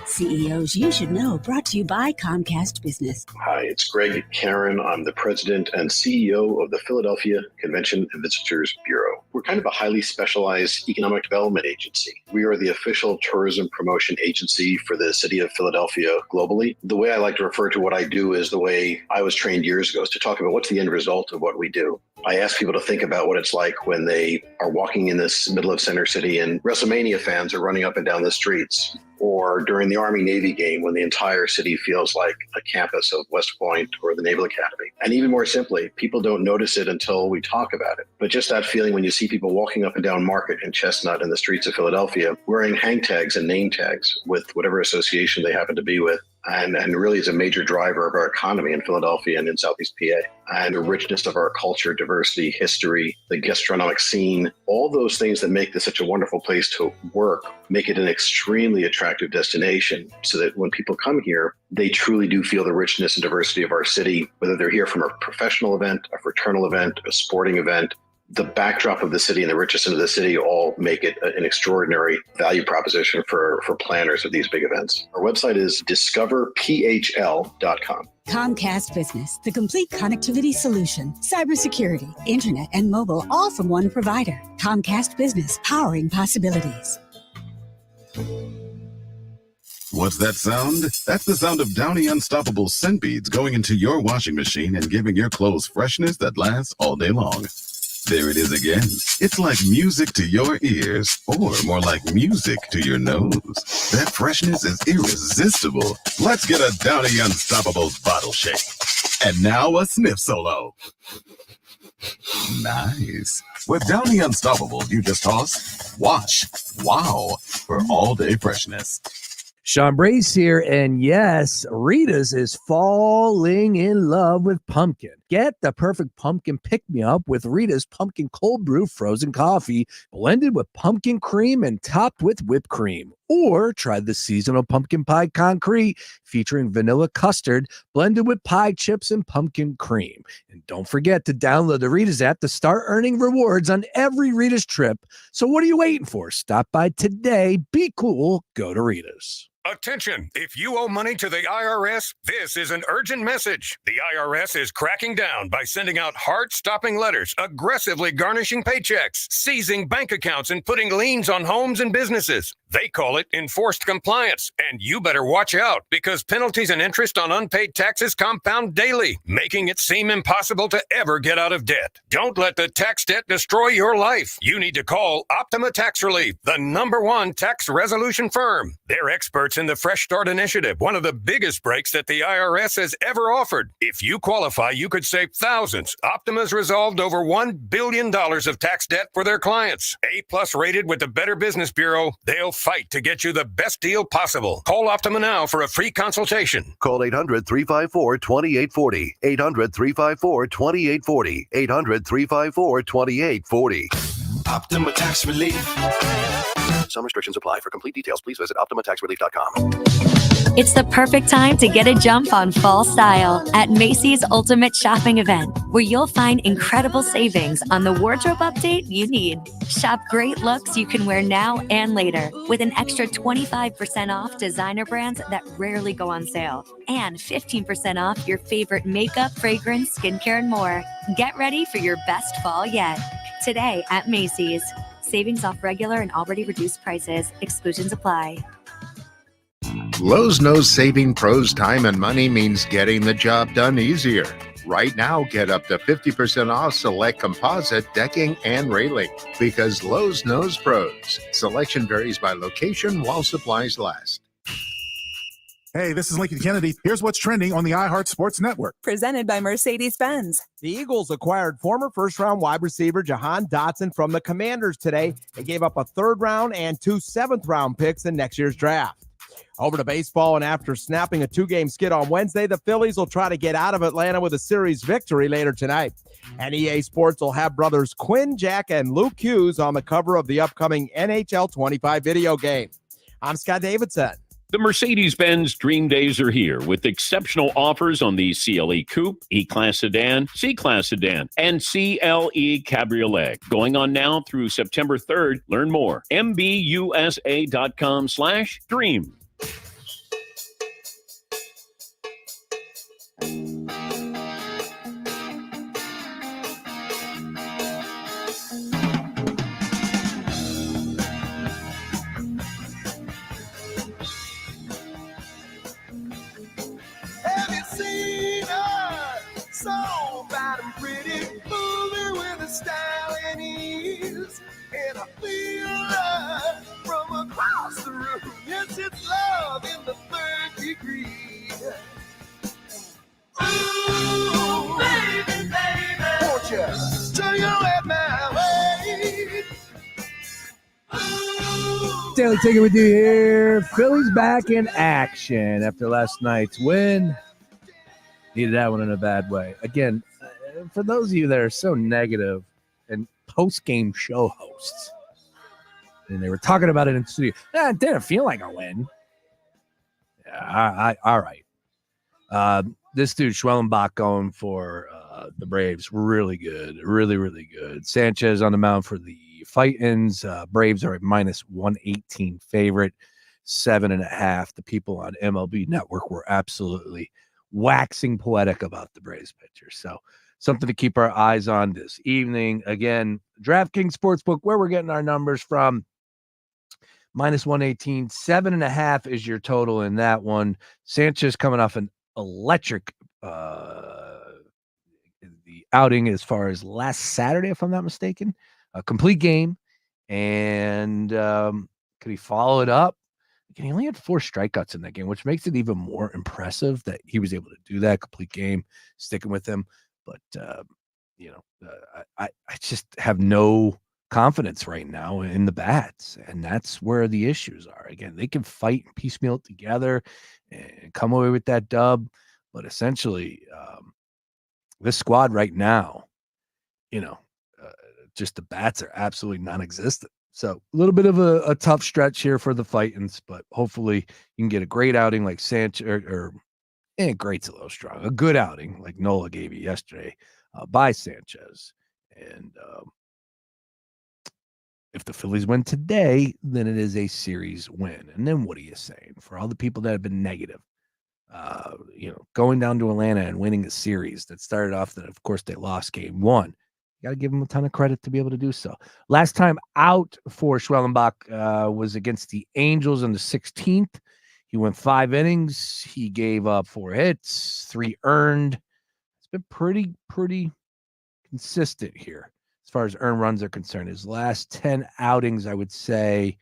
CEOs You Should Know, brought to you by Comcast Business. Hi, it's Greg Karen. I'm the president and CEO of the Philadelphia Convention and Visitors Bureau. We're kind of a highly specialized economic development agency. We are the official tourism promotion agency for the city of Philadelphia globally. The way I like to refer to what I do is the way I was trained years ago, is to talk about what's the end result of what we do. I ask people to think about what it's like when they are walking in this middle of Center City and WrestleMania fans are running up and down the streets, or during the Army-Navy game when the entire city feels like a campus of West Point or the Naval Academy. And even more simply, people don't notice it until we talk about it. But just that feeling when you see people walking up and down Market and Chestnut in the streets of Philadelphia, wearing hang tags and name tags with whatever association they happen to be with, and really is a major driver of our economy in Philadelphia and in Southeast PA. And the richness of our culture, diversity, history, the gastronomic scene, all those things that make this such a wonderful place to work, make it an extremely attractive destination so that when people come here, they truly do feel the richness and diversity of our city, whether they're here from a professional event, a fraternal event, a sporting event. The backdrop of the city and the richness of the city all make it an extraordinary value proposition for planners of these big events. Our website is discoverphl.com. Comcast Business, the complete connectivity solution, cybersecurity, internet, and mobile, all from one provider. Comcast Business, powering possibilities. What's that sound? That's the sound of Downy Unstoppable scent beads going into your washing machine and giving your clothes freshness that lasts all day long. There it is again. It's like music to your ears, or more like music to your nose. That freshness is irresistible. Let's get a Downy Unstoppables bottle shake. And now a sniff solo. Nice. With Downy Unstoppables, you just toss, wash, wow, for all-day freshness. Sean Brace here, and yes, Rita's is falling in love with pumpkin. Get the perfect pumpkin pick-me-up with Rita's Pumpkin Cold Brew Frozen Coffee, blended with pumpkin cream and topped with whipped cream. Or try the seasonal pumpkin pie concrete, featuring vanilla custard, blended with pie chips and pumpkin cream. And don't forget to download the Rita's app to start earning rewards on every Rita's trip. So what are you waiting for? Stop by today, be cool, go to Rita's. Attention! If you owe money to the IRS, this is an urgent message. The IRS is cracking down by sending out heart-stopping letters, aggressively garnishing paychecks, seizing bank accounts, and putting liens on homes and businesses. They call it enforced compliance, and you better watch out because penalties and interest on unpaid taxes compound daily, making it seem impossible to ever get out of debt. Don't let the tax debt destroy your life. You need to call Optima Tax Relief, the #1 tax resolution firm. They're experts in the Fresh Start Initiative, one of the biggest breaks that the IRS has ever offered. If you qualify, you could save thousands. Optima's resolved over $1 billion of tax debt for their clients. A+ rated with the Better Business Bureau, they'll fight to get you the best deal possible. Call Optima now for a free consultation. Call 800-354-2840. 800-354-2840. 800-354-2840. Optima Tax Relief. Some restrictions apply. For complete details, please visit OptimaTaxRelief.com. It's the perfect time to get a jump on fall style at Macy's Ultimate Shopping Event, where you'll find incredible savings on the wardrobe update you need. Shop great looks you can wear now and later with an extra 25% off designer brands that rarely go on sale and 15% off your favorite makeup, fragrance, skincare, and more. Get ready for your best fall yet. Today at Macy's. Savings off regular and already reduced prices. Exclusions apply. Lowe's knows saving pros time and money means getting the job done easier. Right now, get up to 50% off select composite decking and railing because Lowe's knows pros. Selection varies by location while supplies last. Hey, this is Lincoln Kennedy. Here's what's trending on the iHeart Sports Network. Presented by Mercedes-Benz. The Eagles acquired former first-round wide receiver Jon Dotson from the Commanders today. They gave up a third-round and 2 seventh-round picks in next year's draft. Over to baseball, and after snapping a 2-game skid on Wednesday, the Phillies will try to get out of Atlanta with a series victory later tonight. And EA Sports will have brothers Quinn, Jack, and Luke Hughes on the cover of the upcoming NHL 25 video game. I'm Scott Davidson. The Mercedes-Benz Dream Days are here with exceptional offers on the CLE Coupe, E-Class Sedan, C-Class Sedan, and CLE Cabriolet. Going on now through September 3rd. Learn more. MBUSA.com/dream. So bad and pretty, moving with a style and ease. And I feel love from across the room. Yes, it's love in the 3rd degree. Ooh, baby. Daily Ticket with you here. Phillies back in action after last night's win. Needed that one in a bad way. Again, for those of you that are so negative and post-game show hosts, and they were talking about it in the studio, it didn't feel like a win. Yeah, all right. This dude, Schwellenbach, going for the Braves, really good. Really, really good. Sanchez on the mound for the Titans. Braves are a minus 118 favorite, 7.5. The people on MLB Network were absolutely waxing poetic about the Braves pitcher. So something to keep our eyes on this evening. Again, DraftKings Sportsbook, where we're getting our numbers from. Minus 118, 7.5 is your total in that one. Sanchez coming off an electric the outing as far as last Saturday, if I'm not mistaken. A complete game. And could he follow it up? Again, he only had 4 strikeouts in that game, which makes it even more impressive that he was able to do that complete game, sticking with him. But, I just have no confidence right now in the bats, and that's where the issues are. Again, they can fight and piecemeal it together and come away with that dub, but essentially this squad right now, just the bats are absolutely non-existent. So a little bit of a tough stretch here for the Titans, but hopefully you can get a great outing like Sanchez, great's a little strong, a good outing like Nola gave you yesterday by Sanchez. And if the Phillies win today, then it is a series win. And then what are you saying? For all the people that have been negative, going down to Atlanta and winning a series that started off that, of course, they lost game 1. You got to give them a ton of credit to be able to do so. Last time out for Schwellenbach was against the Angels on the 16th. He went 5 innings. He gave up 4 hits, 3 earned. It's been pretty consistent here as far as earned runs are concerned. His last 10 outings, I would say,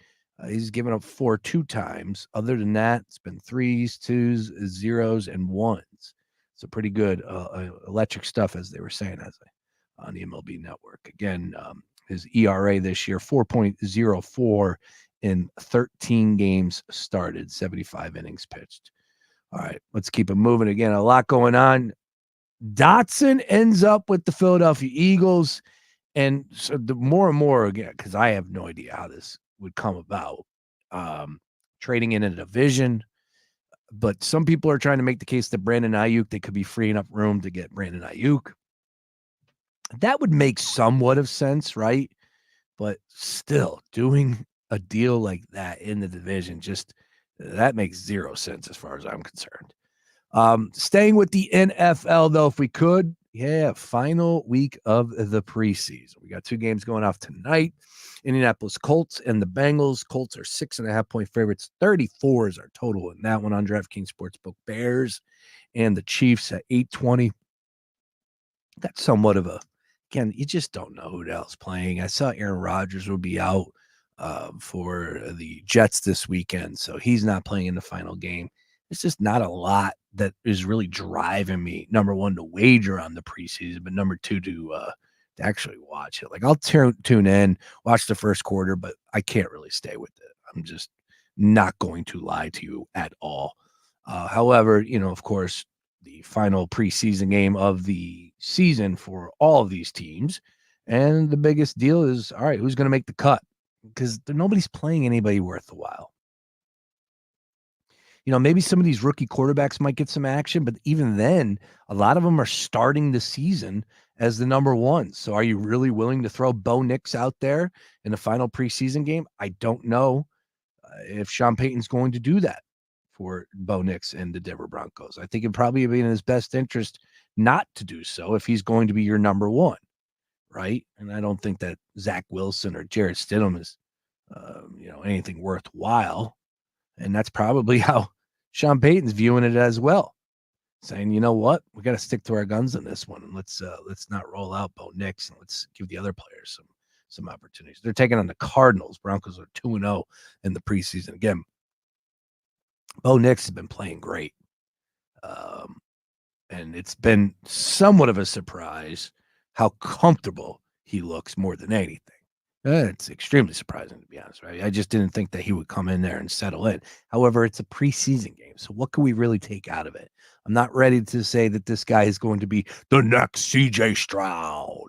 he's given up 4 2 times. Other than that, it's been 3s, 2s, 0s, and 1s. So pretty good electric stuff, as they were saying on the MLB Network. Again, his ERA this year, 4.04 in 13 games started, 75 innings pitched. All right, let's keep it moving. Again, a lot going on. Dotson ends up with the Philadelphia Eagles. And so the more and more, again, because I have no idea how this would come about, trading in a division. But some people are trying to make the case that Brandon Ayuk, they could be freeing up room to get Brandon Ayuk. That would make somewhat of sense, right? But still, doing a deal like that in the division, that makes 0 sense as far as I'm concerned. Staying with the NFL, though, if we could, final week of the preseason. We got 2 games going off tonight. Indianapolis Colts and the Bengals. Colts are 6.5-point favorites. 34 is our total in that one on DraftKings Sportsbook. Bears and the Chiefs at 820. That's somewhat of again, you just don't know who the hell's playing. I saw Aaron Rodgers will be out for the Jets this weekend, so he's not playing in the final game. It's just not a lot that is really driving me, number one, to wager on the preseason, but number 2, to actually watch it. Like, I'll tune in, watch the first quarter, but I can't really stay with it. I'm just not going to lie to you at all. However, of course, the final preseason game of the season for all of these teams. And the biggest deal is, all right, who's going to make the cut? Because nobody's playing anybody worth the while. Maybe some of these rookie quarterbacks might get some action, but even then, a lot of them are starting the season as the number 1. So are you really willing to throw Bo Nix out there in the final preseason game? I don't know if Sean Payton's going to do that for Bo Nix and the Denver Broncos. I think it'd probably be in his best interest not to do so if he's going to be your number 1, right? And I don't think that Zach Wilson or Jarrett Stidham is, anything worthwhile. And that's probably how Sean Payton's viewing it as well, saying, you know what, we got to stick to our guns on this one, and let's not roll out Bo Nix, and let's give the other players some opportunities. They're taking on the Cardinals. Broncos are 2-0 in the preseason. Again, Bo Nix has been playing great. And it's been somewhat of a surprise how comfortable he looks more than anything. It's extremely surprising, to be honest, right? I just didn't think that he would come in there and settle in. However, it's a preseason game, so what can we really take out of it? I'm not ready to say that this guy is going to be the next CJ Stroud,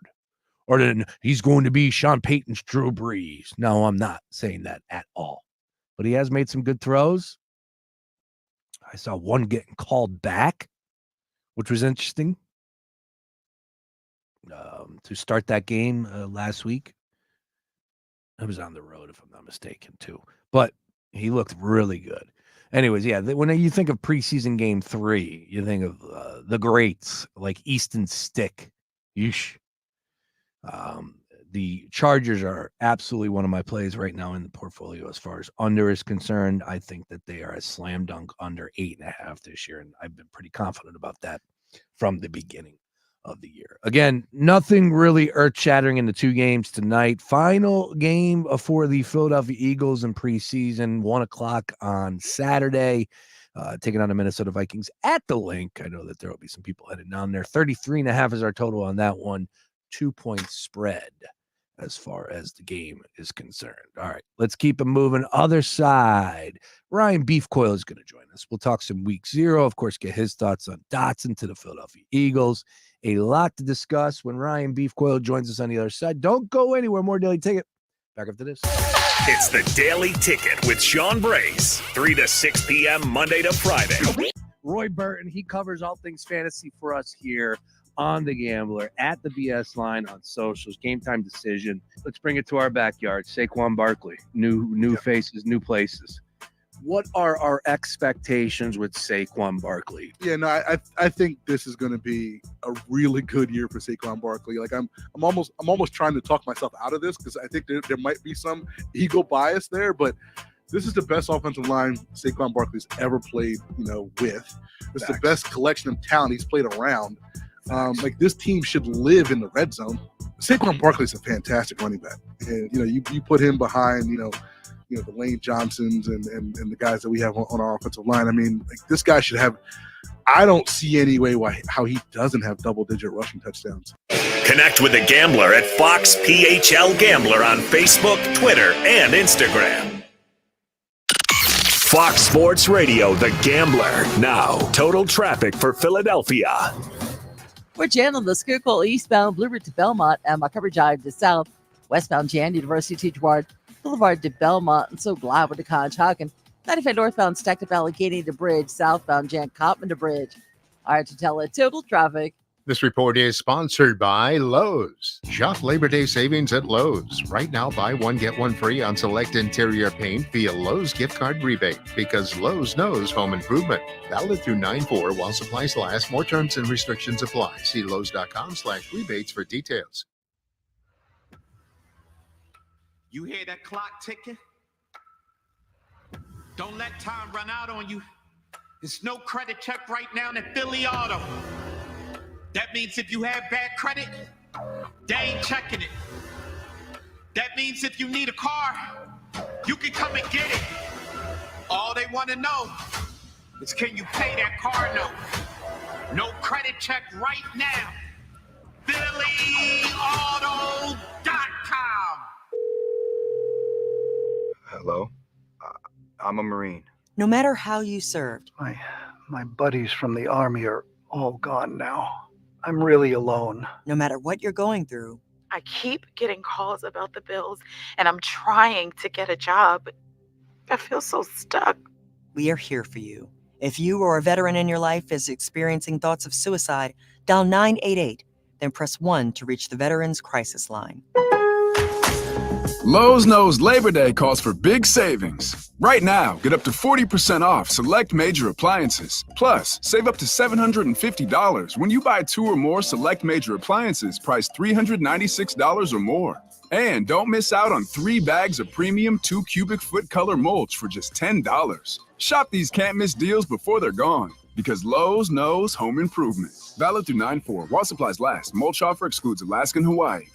or then he's going to be Sean Payton's Drew Brees. No, I'm not saying that at all. But he has made some good throws. I saw one getting called back, which was interesting, to start that game last week. I was on the road, if I'm not mistaken, too. But he looked really good. Anyways, yeah, when you think of preseason game 3, you think of the greats like Easton Stick. Yeesh. The Chargers are absolutely one of my plays right now in the portfolio as far as under is concerned. I think that they are a slam dunk under 8.5 this year, and I've been pretty confident about that from the beginning of the year. Again, nothing really earth-shattering in the 2 games tonight. Final game for the Philadelphia Eagles in preseason, 1:00 on Saturday, taking on the Minnesota Vikings at the Link. I know that there will be some people headed down there. 33.5 is our total on that one. 2-point spread as far as the game is concerned. All right, let's keep it moving. Other side, Ryan Beef Coyle is going to join us. We'll talk some week 0, of course, get his thoughts on Dotson to the Philadelphia Eagles. A lot to discuss when Ryan Beef Coyle joins us on the other side. Don't go anywhere. More Daily Ticket. Back after this. It's the Daily Ticket with Sean Brace, 3 to 6 p.m. Monday to Friday. Roy Burton, he covers all things fantasy for us here on The Gambler, at the BS line on socials. Game Time Decision. Let's bring it to our backyard. Saquon Barkley, new faces, new places. What are our expectations with Saquon Barkley? Yeah, no, I think this is going to be a really good year for Saquon Barkley. Like I'm almost trying to talk myself out of this because I think there might be some ego bias there, but this is the best offensive line Saquon Barkley's ever played, with. It's the best collection of talent he's played around. Like this team should live in the red zone. Saquon Barkley's a fantastic running back, and you put him behind the Lane Johnsons and the guys that we have on our offensive line. I mean, like this guy should have. I don't see any way how he doesn't have double-digit rushing touchdowns. Connect with the Gambler at Fox PHL Gambler on Facebook, Twitter, and Instagram. Fox Sports Radio, The Gambler. Now, total traffic for Philadelphia. We're channeling the Schuylkill eastbound Bluebird to Belmont and Montgomery Drive to south. Westbound Jan University Teach Ward Boulevard to Belmont, and so glad with the Conshohocken. 95 northbound Stacked Up Allegheny to Bridge, southbound Jan Cotman to Bridge. All right, to tell it total traffic. This report is sponsored by Lowe's. Shop Labor Day savings at Lowe's. Right now, buy one, get one free on select interior paint via Lowe's gift card rebate, because Lowe's knows home improvement. Valid through 9/4 while supplies last. More terms and restrictions apply. See Lowe's.com/rebates for details. You hear that clock ticking? Don't let time run out on you. There's no credit check right now in Philly Auto. That means if you have bad credit, they ain't checking it. That means if you need a car, you can come and get it. All they want to know is, can you pay that car note? No credit check right now. PhillyAuto.com. Hello? I'm a Marine. No matter how you served. My buddies from the Army are all gone now. I'm really alone. No matter what you're going through. I keep getting calls about the bills, and I'm trying to get a job. I feel so stuck. We are here for you. If you or a veteran in your life is experiencing thoughts of suicide, dial 988, then press 1 to reach the Veterans Crisis Line. Lowe's knows Labor Day calls for big savings. Right now, get up to 40% off select major appliances. Plus, save up to $750 when you buy 2 or more select major appliances priced $396 or more. And don't miss out on 3 bags of premium 2 cubic foot color mulch for just $10. Shop these can't-miss deals before they're gone, because Lowe's knows home improvement. Valid through 9/4 while supplies last. Mulch offer excludes Alaska and Hawaii.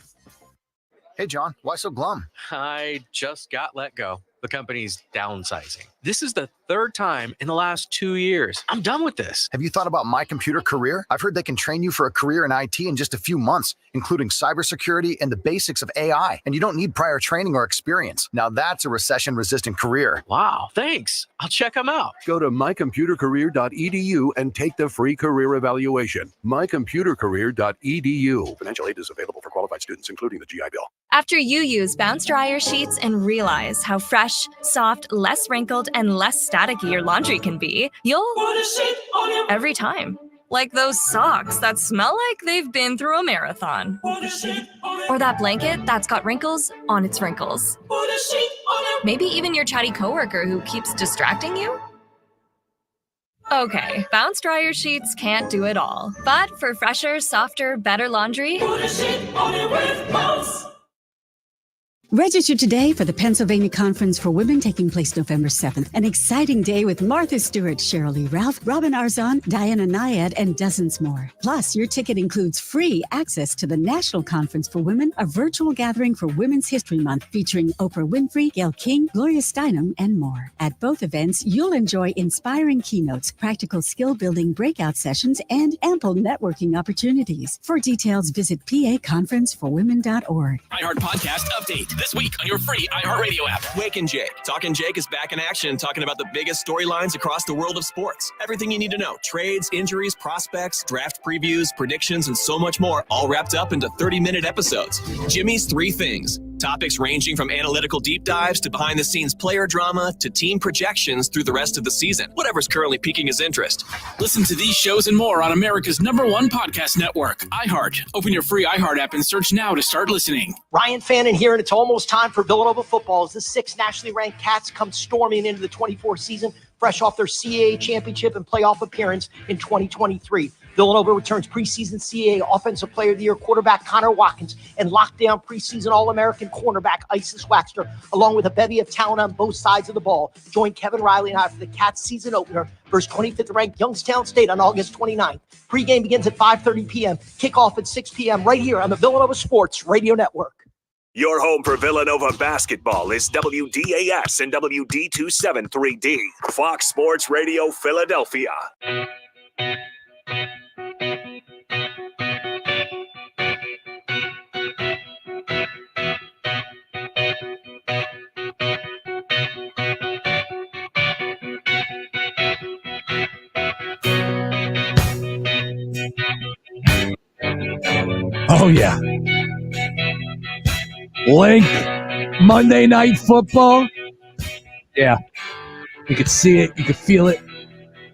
Hey, John, why so glum? I just got let go. the company's downsizing. This is the third time in the last 2 years. I'm done with this. Have you thought about My Computer Career? I've heard they can train you for a career in IT in just a few months, including cybersecurity and the basics of AI. And you don't need prior training or experience. Now that's a recession-resistant career. Wow, thanks. I'll check them out. Go to mycomputercareer.edu and take the free career evaluation. mycomputercareer.edu. Financial aid is available for qualified students, including the GI Bill. After you use Bounce Dryer sheets and realize how fresh, soft, less wrinkled, and less staticky your laundry can be, you'll put a sheet on your every time. Like those socks that smell like they've been through a marathon. Put a sheet on it. Or that blanket that's got wrinkles on its wrinkles. Put a sheet on it. Maybe even your chatty coworker who keeps distracting you. Okay, Bounce Dryer sheets can't do it all. But for fresher, softer, better laundry, put a sheet on it with Bounce. Register today for the Pennsylvania Conference for Women taking place November 7th. An exciting day with Martha Stewart, Cheryl Lee Ralph, Robin Arzon, Diana Nyad, and dozens more. Plus, your ticket includes free access to the National Conference for Women, a virtual gathering for Women's History Month featuring Oprah Winfrey, Gayle King, Gloria Steinem, and more. At both events, you'll enjoy inspiring keynotes, practical skill-building breakout sessions, and ample networking opportunities. For details, visit paconferenceforwomen.org. iHeart Podcast Update. This week on your free iHeartRadio app. Wake and Jake. Talking Jake is back in action, talking about the biggest storylines across the world of sports. Everything you need to know. Trades, injuries, prospects, draft previews, predictions, and so much more, all wrapped up into 30-minute episodes. Jimmy's Three Things. Topics ranging from analytical deep dives to behind-the-scenes player drama to team projections through the rest of the season. Whatever's currently piquing his interest. Listen to these shows and more on America's #1 podcast network, iHeart. Open your free iHeart app and search now to start listening. Ryan Fannin here, and it's almost time for Villanova football as the 6 nationally ranked Cats come storming into the 24 season, fresh off their CAA championship and playoff appearance in 2023. Villanova returns preseason CAA Offensive Player of the Year quarterback Connor Watkins and lockdown preseason All-American cornerback Isis Waxter, along with a bevy of talent on both sides of the ball. Join Kevin Riley and I for the Cats season opener versus 25th-ranked Youngstown State on August 29th. Pre-game begins at 5:30 p.m., kickoff at 6 p.m. right here on the Villanova Sports Radio Network. Your home for Villanova basketball is WDAS and WD273D, Fox Sports Radio Philadelphia. Oh, yeah. Link, Monday Night Football. Yeah. You could see it. You could feel it.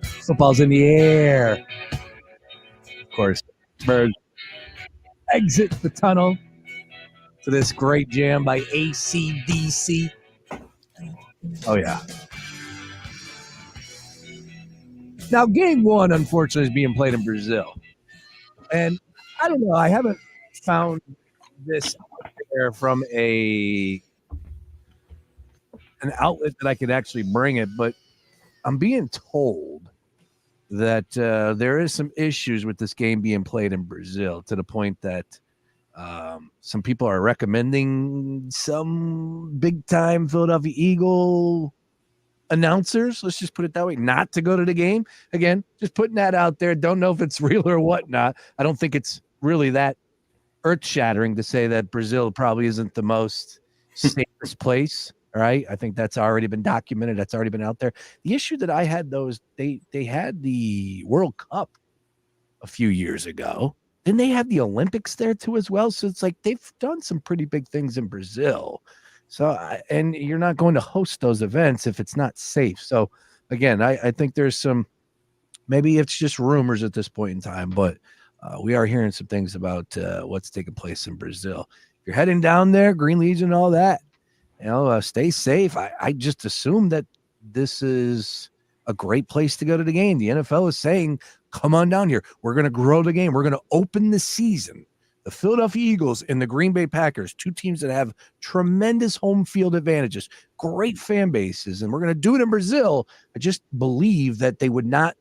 Football's in the air. Of course, Bird exit the tunnel to this great jam by AC/DC. Oh, yeah. Now, game one, unfortunately, is being played in Brazil. And I don't know. I haven't found this out there from an outlet that I could actually bring it, but I'm being told that there is some issues with this game being played in Brazil, to the point that some people are recommending some big-time Philadelphia Eagle announcers, let's just put it that way, not to go to the game. Again, just putting that out there. Don't know if it's real or whatnot. I don't think it's really that earth-shattering to say that Brazil probably isn't the most safest place. All right, I think that's already been documented. That's already been out there. The issue that I had, though, is they had the World Cup a few years ago. Then they had the Olympics there too as well. So it's like they've done some pretty big things in Brazil. So and you're not going to host those events if it's not safe. So again, I think there's some, maybe it's just rumors at this point in time, but we are hearing some things about what's taking place in Brazil. If you're heading down there, Green Legion, all that, stay safe. I just assume that this is a great place to go to the game. The NFL is saying, come on down here. We're going to grow the game. We're going to open the season. The Philadelphia Eagles and the Green Bay Packers, two teams that have tremendous home field advantages, great fan bases, and we're going to do it in Brazil. I just believe that they would not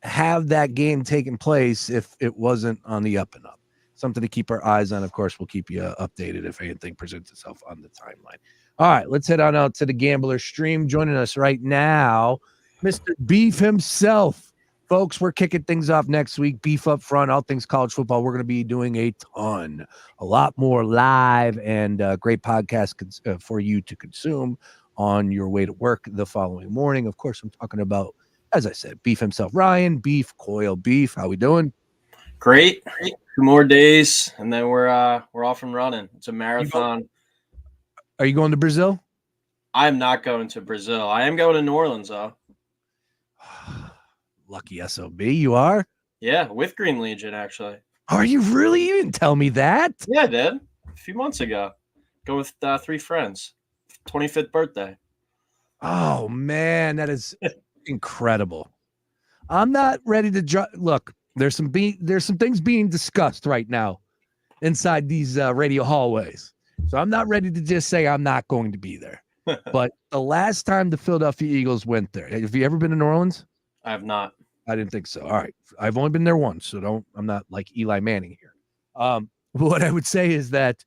have that game taking place if it wasn't on the up and up. something to keep our eyes on. Of course, we'll keep you updated if anything presents itself on the timeline. All right, let's head on out to the Gambler Stream. Joining us right now, Mr. Beef himself. Folks, we're kicking things off next week. Beef up front, all things college football. We're going to be doing a lot more live and great podcasts for you to consume on your way to work the following morning. Of course, I'm talking about, as I said, Beef himself, Ryan, Beef, Coyle, Beef. How we doing? Great. 2 more days, and then we're off and running. It's a marathon. Are you going to Brazil? I'm not going to Brazil. I am going to New Orleans, though. Lucky SOB, you are? Yeah, with Green Legion, actually. Are you really? You didn't tell me that. Yeah, I did. A few months ago. Go with 3 friends. 25th birthday. Oh, man, that is incredible. I'm not ready to look. There's some things being discussed right now inside these radio hallways. So I'm not ready to just say I'm not going to be there. But the last time the Philadelphia Eagles went there, have you ever been to New Orleans? I have not. I didn't think so. All right. I've only been there once, so I'm not like Eli Manning here. What I would say is that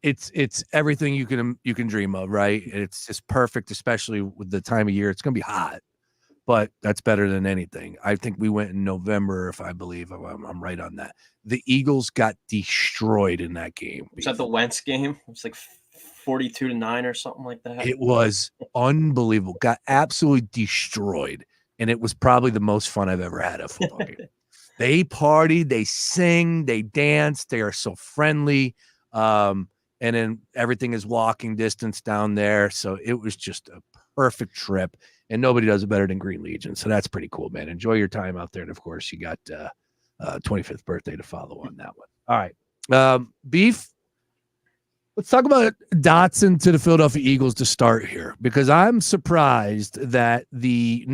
it's everything you can dream of, right? It's just perfect, especially with the time of year. It's going to be hot, but that's better than anything. I think we went in November, if I believe I'm right on that. The Eagles got destroyed in that game. Was that the Wentz game? It was like 42-9 or something like that. It was unbelievable. Got absolutely destroyed. And it was probably the most fun I've ever had at a football game. They party, they sing, they dance. They are so friendly. And then everything is walking distance down there. So it was just a perfect trip. And nobody does it better than Green Legion. So that's pretty cool, man. Enjoy your time out there. And, of course, you got 25th birthday to follow on that one. All right. Beef, let's talk about Dotson to the Philadelphia Eagles to start here, because I'm surprised that the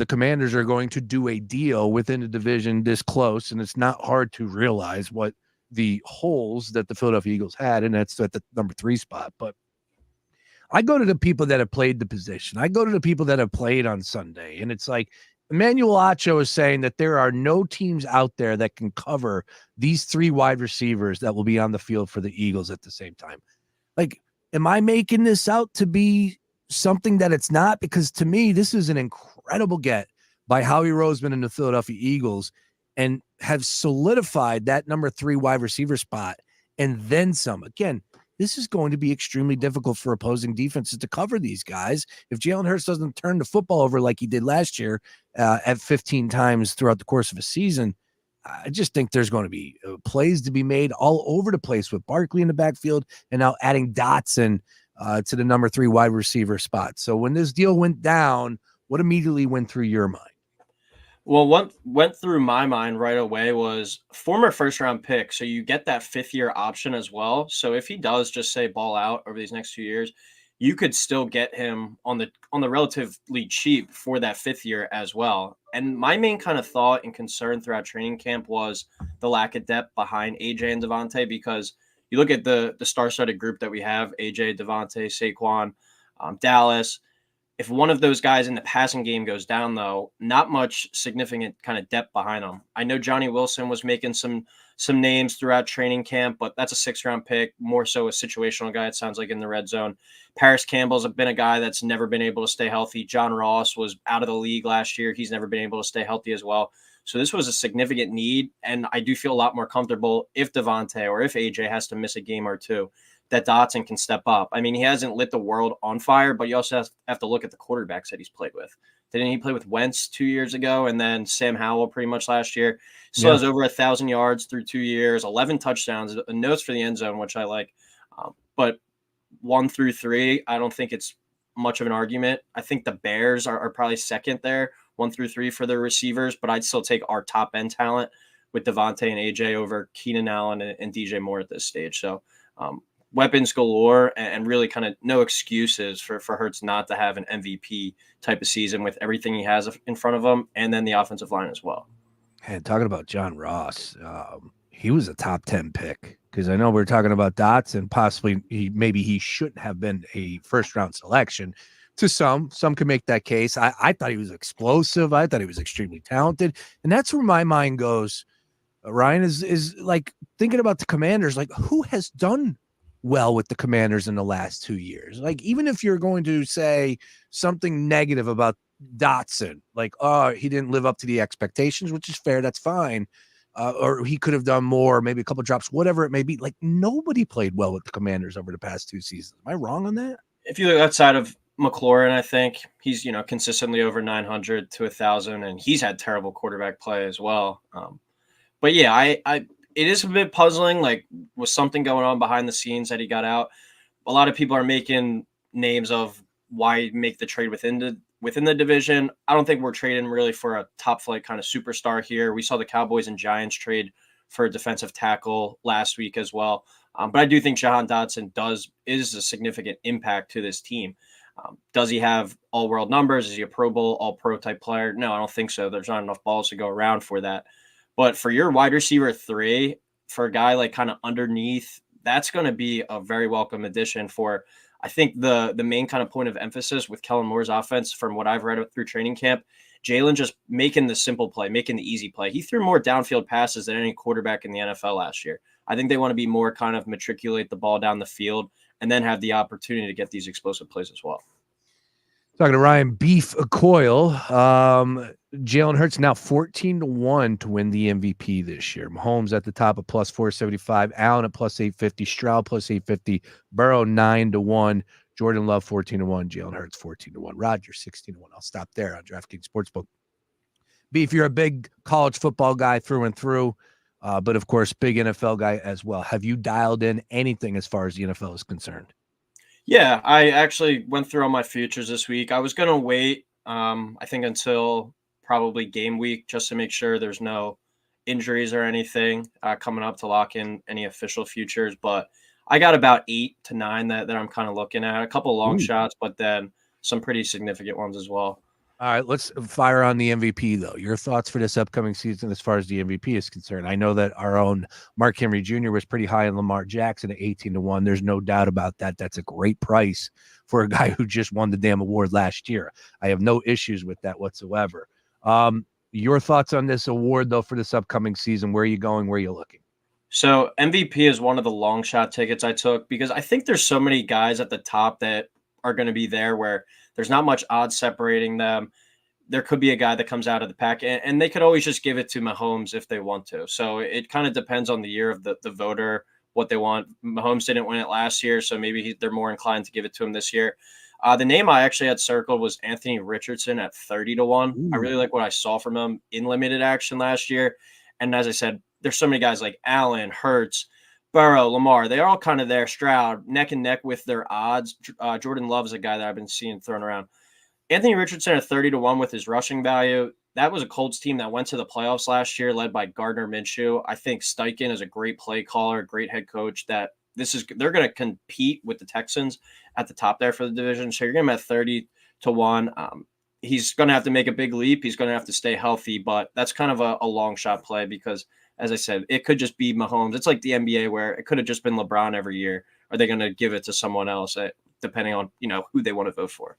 Commanders are going to do a deal within the division this close, and it's not hard to realize what the holes that the Philadelphia Eagles had, and that's at the number 3 spot. But I go to the people that have played the position. I go to the people that have played on Sunday, and it's like Emmanuel Acho is saying that there are no teams out there that can cover these 3 wide receivers that will be on the field for the Eagles at the same time. Like, am I making this out to be something that it's not? Because to me, this is an incredible get by Howie Roseman and the Philadelphia Eagles, and have solidified that number 3 wide receiver spot and then some. Again, this is going to be extremely difficult for opposing defenses to cover these guys. If Jalen Hurts doesn't turn the football over like he did last year at 15 times throughout the course of a season, I just think there's going to be plays to be made all over the place with Barkley in the backfield and now adding Dotson to the number 3 wide receiver spot. So when this deal went down, what immediately went through your mind? Well, what went through my mind right away was former first-round pick, so you get that 5th-year option as well. So if he does just say ball out over these next 2 years, you could still get him on the relatively cheap for that 5th year as well. And my main kind of thought and concern throughout training camp was the lack of depth behind AJ and Devontae, because you look at the star-studded group that we have: AJ, Devontae, Saquon, Dallas. If one of those guys in the passing game goes down, though, not much significant kind of depth behind them. I know Johnny Wilson was making some names throughout training camp, but that's a 6th-round pick, more so a situational guy, it sounds like, in the red zone. Paris Campbell's been a guy that's never been able to stay healthy. John Ross was out of the league last year. He's never been able to stay healthy as well. So this was a significant need, and I do feel a lot more comfortable if Devontae or if AJ has to miss a game or two, that Dotson can step up. I mean, he hasn't lit the world on fire, but you also have to look at the quarterbacks that he's played with. Didn't he play with Wentz 2 years ago, and then Sam Howell pretty much last year? Still has over 1,000 yards through 2 years, 11 touchdowns, notes for the end zone, which I like. But 1 through 3, I don't think it's much of an argument. I think the Bears are probably second there, 1 through 3 for their receivers, but I'd still take our top end talent with Devontae and AJ over Keenan Allen and DJ Moore at this stage. So weapons galore, and really kind of no excuses for Hurts not to have an MVP type of season with everything he has in front of him, and then the offensive line as well. And talking about John Ross, he was a top 10 pick, because I know we're talking about Dotson. Possibly he shouldn't have been a 1st-round selection. To some can make that case. I thought he was explosive. I thought he was extremely talented, and that's where my mind goes. Ryan, is like thinking about the Commanders, like who has done well with the Commanders in the last 2 years? Like, even if you're going to say something negative about Dotson, like, oh, he didn't live up to the expectations, which is fair. That's fine. Or he could have done more, maybe a couple drops, whatever it may be. Like, nobody played well with the Commanders over the past 2 seasons. Am I wrong on that? If you look outside of McLaurin, I think he's, consistently over 900 to 1,000, and he's had terrible quarterback play as well. But yeah, it is a bit puzzling. Like, was something going on behind the scenes that he got out? A lot of people are making names of why make the trade within the division. I don't think we're trading really for a top flight kind of superstar here. We saw the Cowboys and Giants trade for a defensive tackle last week as well. But I do think Jahan Dotson is a significant impact to this team. Does he have all-world numbers? Is he a Pro Bowl, all-pro type player? No, I don't think so. There's not enough balls to go around for that. But for your wide receiver 3, for a guy like kind of underneath, that's going to be a very welcome addition for, I think, the main kind of point of emphasis with Kellen Moore's offense, from what I've read through training camp, Jalen just making the simple play, making the easy play. He threw more downfield passes than any quarterback in the NFL last year. I think they want to be more kind of matriculate the ball down the field and then have the opportunity to get these explosive plays as well. Talking to Ryan Beef Coyle, Jalen Hurts now 14-1 to win the MVP this year. Mahomes at the top at plus 475, Allen at plus 850, Stroud plus 850, Burrow 9-1, Jordan Love 14-1, Jalen Hurts 14-1, Roger 16-1. I'll stop there on DraftKings Sportsbook. Beef, you're a big college football guy through and through, but of course, big NFL guy as well. Have you dialed in anything as far as the NFL is concerned? Yeah, I actually went through all my futures this week. I was going to wait, I think, until probably game week just to make sure there's no injuries or anything coming up to lock in any official futures. But I got about 8 to 9 that I'm kind of looking at. A couple long shots, but then some pretty significant ones as well. All right, let's fire on the MVP, though. Your thoughts for this upcoming season as far as the MVP is concerned. I know that our own Mark Henry Jr. was pretty high on Lamar Jackson at 18-1. There's no doubt about that. That's a great price for a guy who just won the damn award last year. I have no issues with that whatsoever. Your thoughts on this award, though, for this upcoming season? Where are you going? Where are you looking? So MVP is one of the long shot tickets I took because I think there's so many guys at the top that are going to be there where there's not much odds separating them. There could be a guy that comes out of the pack, and they could always just give it to Mahomes if they want to. So it kind of depends on the year of the voter, what they want. Mahomes didn't win it last year, so maybe they're more inclined to give it to him this year. The name I actually had circled was Anthony Richardson at 30-1. Ooh. I really like what I saw from him in limited action last year. And as I said, there's so many guys like Allen, Hurts, Burrow, Lamar. They're all kind of there, Stroud, neck and neck with their odds. Jordan Love is a guy that I've been seeing thrown around. Anthony Richardson at 30-1 with his rushing value. That was a Colts team that went to the playoffs last year, led by Gardner Minshew. I think Steichen is a great play caller, great head coach. They're going to compete with the Texans at the top there for the division. So you're getting him at 30-1. He's going to have to make a big leap. He's going to have to stay healthy, but that's kind of a long shot play because, as I said, it could just be Mahomes. It's like the NBA where it could have just been LeBron every year. Are they going to give it to someone else, depending on who they want to vote for?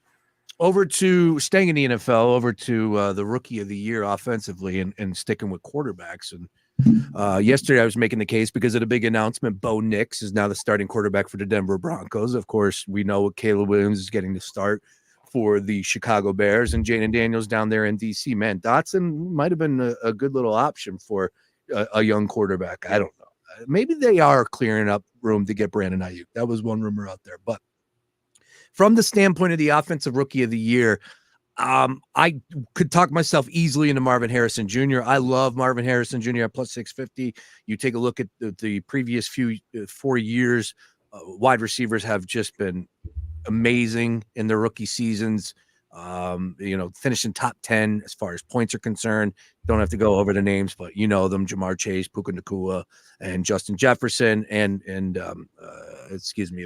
Over to staying in the NFL, over to the rookie of the year offensively and sticking with quarterbacks. And yesterday I was making the case because of the big announcement. Bo Nix is now the starting quarterback for the Denver Broncos. Of course, we know Caleb Williams is getting the start for the Chicago Bears and Jaden Daniels down there in D.C. Man, Dotson might have been a good little option for a young quarterback. I don't know. Maybe they are clearing up room to get Brandon Ayuk. That was one rumor out there. But from the standpoint of the offensive rookie of the year, I could talk myself easily into Marvin Harrison Jr. I love Marvin Harrison Jr. at plus 650. You take a look at the previous 4 years, wide receivers have just been amazing in their rookie seasons. Finishing top 10 as far as points are concerned. Don't have to go over the names, but you know them: Jamar Chase, Puka Nacua, and Justin Jefferson, and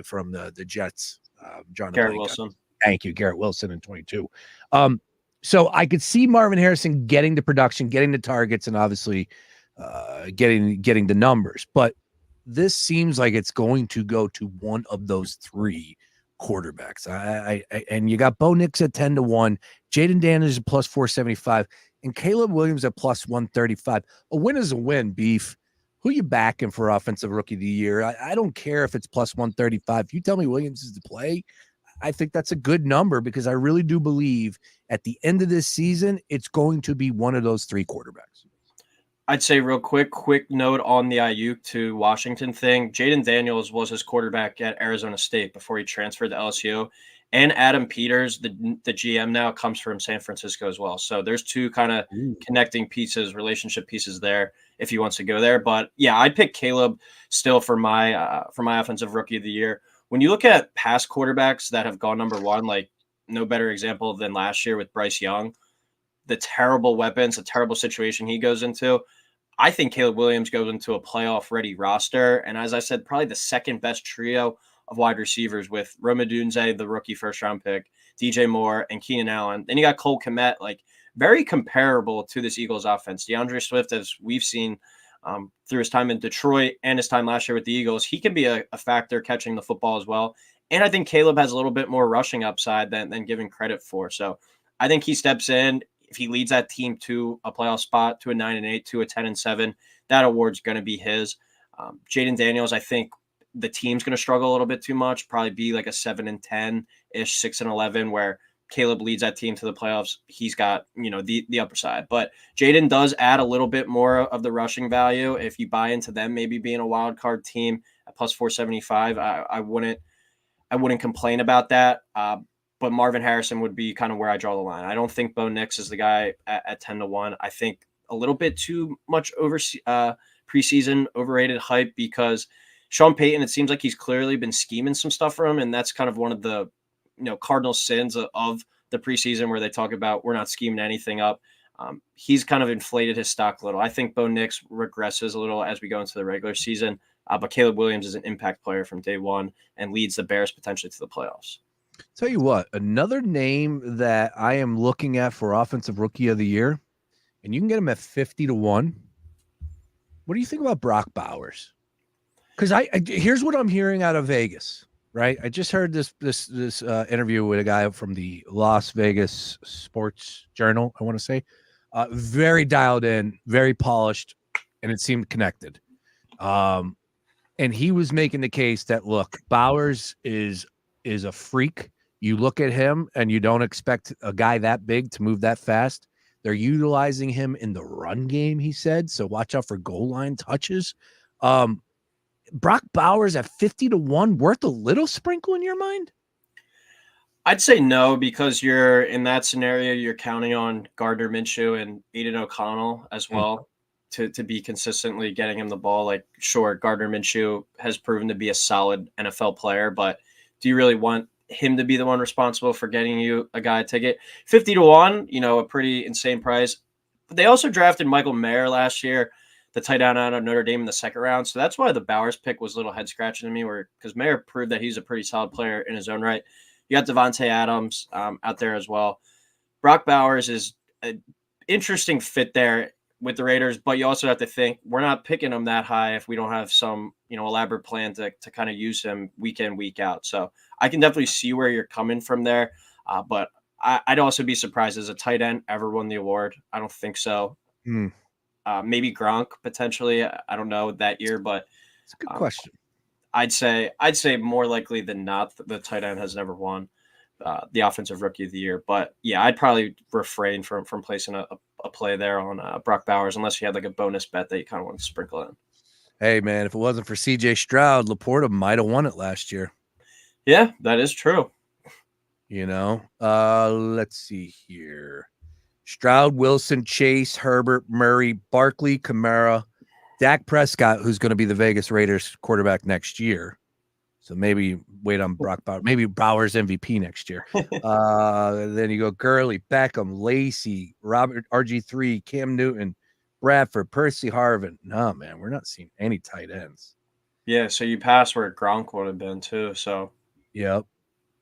from the Jets, Garrett Wilson. Thank you, Garrett Wilson in 22. So I could see Marvin Harrison getting the production, getting the targets, and obviously getting the numbers. But this seems like it's going to go to one of those three quarterbacks. And you got Bo Nix at 10-1, Jaden Daniels at plus 475. and Caleb Williams at plus 135. A win is a win, Beef. Who you backing for offensive rookie of the year? I don't care if it's plus 135. If you tell me Williams is the play, I think that's a good number because I really do believe at the end of this season, it's going to be one of those three quarterbacks. I'd say real quick note on the Ayuk to Washington thing. Jaden Daniels was his quarterback at Arizona State before he transferred to LSU. And Adam Peters, the GM now, comes from San Francisco as well. So there's two kind of connecting pieces, relationship pieces there if he wants to go there. But yeah, I'd pick Caleb still for my offensive rookie of the year. When you look at past quarterbacks that have gone number one, like no better example than last year with Bryce Young, the terrible weapons, the terrible situation he goes into. I think Caleb Williams goes into a playoff-ready roster. And as I said, probably the second best trio of wide receivers with Rome Odunze, the rookie first-round pick, DJ Moore, and Keenan Allen. Then you got Cole Kmet, like very comparable to this Eagles offense. DeAndre Swift, as we've seen through his time in Detroit and his time last year with the Eagles, he can be a factor catching the football as well. And I think Caleb has a little bit more rushing upside than given credit for. So I think he steps in. If he leads that team to a playoff spot, to a 9-8, to a 10-7, that award's going to be his. Jaden Daniels, I think the team's going to struggle a little bit too much, probably be like a 7-10-ish, 6-11, where Caleb leads that team to the playoffs. He's got, the upper side. But Jaden does add a little bit more of the rushing value. If you buy into them maybe being a wild card team at plus 475, I wouldn't complain about that. But Marvin Harrison would be kind of where I draw the line. I don't think Bo Nix is the guy at 10-1. I think a little bit too much preseason overrated hype because Sean Payton, it seems like he's clearly been scheming some stuff for him. And that's kind of one of the, cardinal sins of the preseason where they talk about we're not scheming anything up. He's kind of inflated his stock a little. I think Bo Nix regresses a little as we go into the regular season. But Caleb Williams is an impact player from day one and leads the Bears potentially to the playoffs. Tell you what, another name that I am looking at for offensive rookie of the year, and you can get him at 50-1. What do you think about Brock Bowers? Because here's what I'm hearing out of Vegas, right? I just heard this interview with a guy from the Las Vegas Sports Journal, I want to say. Very dialed in, very polished, and it seemed connected. And he was making the case that, look, Bowers is a freak. You look at him and you don't expect a guy that big to move that fast. They're utilizing him in the run game, he said. So watch out for goal line touches. Brock Bowers at 50-1, worth a little sprinkle in your mind? I'd say no, because you're in that scenario, you're counting on Gardner Minshew and Aiden O'Connell as well to be consistently getting him the ball. Like, sure, Gardner Minshew has proven to be a solid NFL player, but do you really want him to be the one responsible for getting you a guy ticket? 50-1, a pretty insane price. But they also drafted Michael Mayer last year, the tight end out of Notre Dame in the second round. So that's why the Bowers pick was a little head scratching to me, because Mayer proved that he's a pretty solid player in his own right. You got Devontae Adams out there as well. Brock Bowers is an interesting fit there with the Raiders, but you also have to think we're not picking him that high if we don't have some, elaborate plan to kind of use him week in, week out. So I can definitely see where you're coming from there. But I'd also be surprised as a tight end ever won the award. I don't think so. Maybe Gronk potentially. I don't know that year, but it's a good question. I'd say more likely than not the tight end has never won the offensive rookie of the year. But yeah, I'd probably refrain from placing a play there on Brock Bowers unless you had like a bonus bet that you kind of want to sprinkle in. Hey man, if it wasn't for CJ Stroud, Laporta might have won it last year. Yeah, that is true. Let's see here. Stroud, Wilson, Chase, Herbert, Murray, Barkley, Kamara, Dak Prescott, who's going to be the Vegas Raiders quarterback next year. So maybe wait on Brock Bowers. Maybe Bowers MVP next year. Then you go Gurley, Beckham, Lacey, Robert RG3, Cam Newton, Bradford, Percy Harvin. No, man, we're not seeing any tight ends. Yeah, so you pass where Gronk would have been too. So, yep,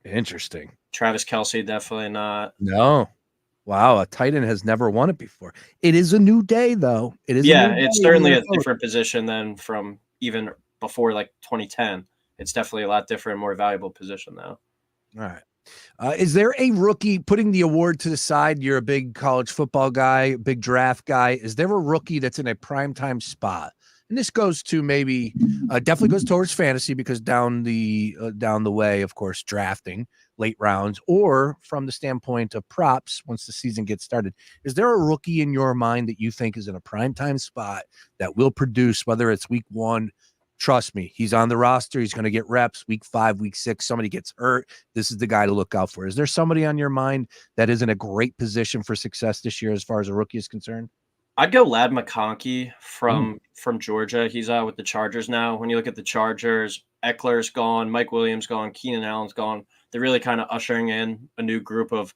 interesting. Travis Kelce, definitely not. No. Wow, a tight end has never won it before. It is a new day, though. It is. Yeah, it's certainly a different position than from even before like 2010. It's definitely a lot different, more valuable position now. All right. Is there a rookie, putting the award to the side? You're a big college football guy, big draft guy. Is there a rookie that's in a primetime spot? And this goes to maybe definitely goes towards fantasy because down the way, of course, drafting late rounds, or from the standpoint of props once the season gets started. Is there a rookie in your mind that you think is in a primetime spot that will produce, whether it's week 1? Trust me, he's on the roster. He's going to get reps week 5, week 6. Somebody gets hurt. This is the guy to look out for. Is there somebody on your mind that is in a great position for success this year as far as a rookie is concerned? I'd go Lad McConkey from Georgia. He's with the Chargers now. When you look at the Chargers, Eckler's gone, Mike Williams gone, Keenan Allen's gone. They're really kind of ushering in a new group of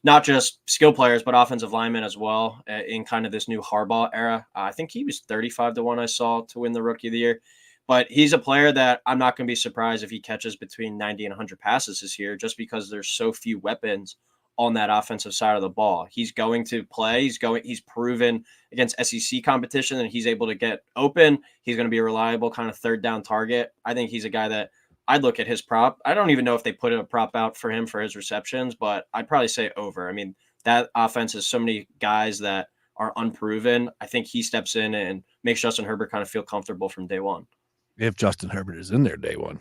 not just skill players, but offensive linemen as well in kind of this new Harbaugh era. I think he was 35-1 I saw to win the Rookie of the Year. But he's a player that I'm not going to be surprised if he catches between 90 and 100 passes this year, just because there's so few weapons on that offensive side of the ball. He's going to play. He's proven against SEC competition and he's able to get open. He's going to be a reliable kind of third down target. I think he's a guy that I'd look at his prop. I don't even know if they put a prop out for him for his receptions, but I'd probably say over. I mean, that offense has so many guys that are unproven. I think he steps in and makes Justin Herbert kind of feel comfortable from day one. If Justin Herbert is in there day one.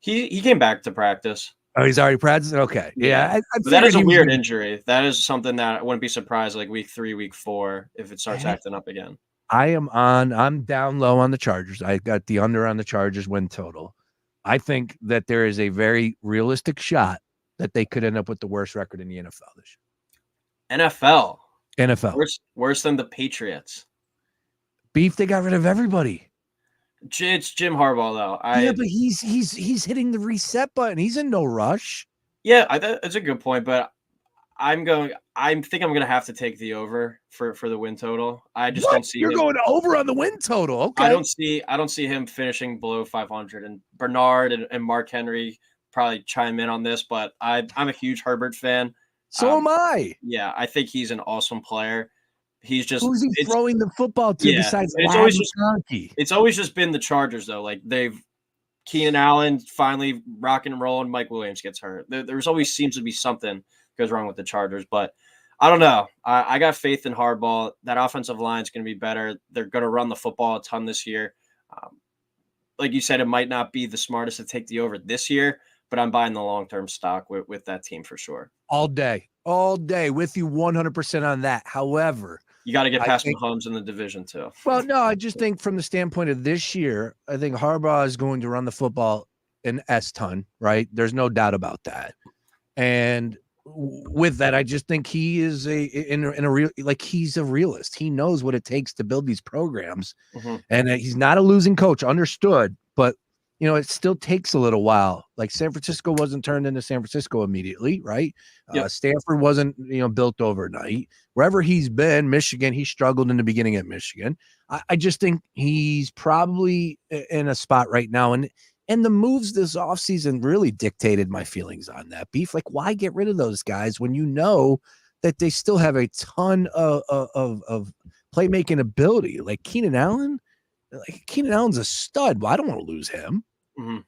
He came back to practice. Oh, he's already practicing? Okay. Yeah. But that is a weird injury. That is something that I wouldn't be surprised like week 3, week 4, if it starts acting up again. I'm down low on the Chargers. I got the under on the Chargers win total. I think that there is a very realistic shot that they could end up with the worst record in the NFL this year. NFL. Worse than the Patriots. Beef, they got rid of everybody. It's Jim Harbaugh, though. But he's hitting the reset button. He's in no rush. Yeah, that's a good point. But I think I'm going to have to take the over for the win total. I just don't see. You're going over on the win total. Okay. I don't see him finishing below 500. And Bernard and Mark Henry probably chime in on this, but I'm a huge Herbert fan. So am I. Yeah, I think he's an awesome player. He's just who's he throwing the football to besides McConkey? It's always just been the Chargers though. Like Keenan Allen finally rocking and rolling. Mike Williams gets hurt. There's always seems to be something goes wrong with the Chargers, but I don't know. I got faith in Harbaugh. That offensive line is going to be better. They're going to run the football a ton this year. Like you said, it might not be the smartest to take the over this year, but I'm buying the long-term stock with that team for sure. All day with you 100% on that. However, you got to get past Mahomes in the division too. Well, no, I just think from the standpoint of this year, I think Harbaugh is going to run the football an S-ton, right? There's no doubt about that. And with that, I just think he is he's a realist. He knows what it takes to build these programs, and he's not a losing coach. Understood, but it still takes a little while. Like San Francisco wasn't turned into San Francisco immediately, right? Yep. Stanford wasn't, built overnight. Wherever he's been, Michigan, he struggled in the beginning at Michigan. I just think he's probably in a spot right now. And the moves this offseason really dictated my feelings on that. Beef, like, why get rid of those guys when you know that they still have a ton of playmaking ability? Like Keenan Allen? Keenan Allen's a stud. Well, I don't want to lose him. Mm-hmm.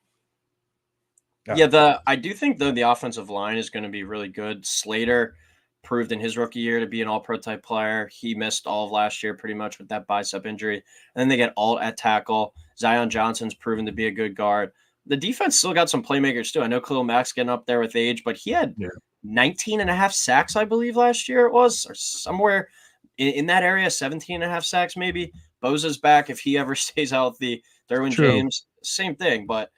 Yeah, I do think though the offensive line is going to be really good. Slater proved in his rookie year to be an all-pro type player. He missed all of last year pretty much with that bicep injury. And then they get Alt at tackle. Jon Jansen's proven to be a good guard. The defense still got some playmakers too. I know Khalil Mack's getting up there with age, but he had 19 and a half sacks, I believe, last year it was, or somewhere in that area, 17 and a half sacks maybe. Bosa's back if he ever stays healthy. Derwin James, same thing. But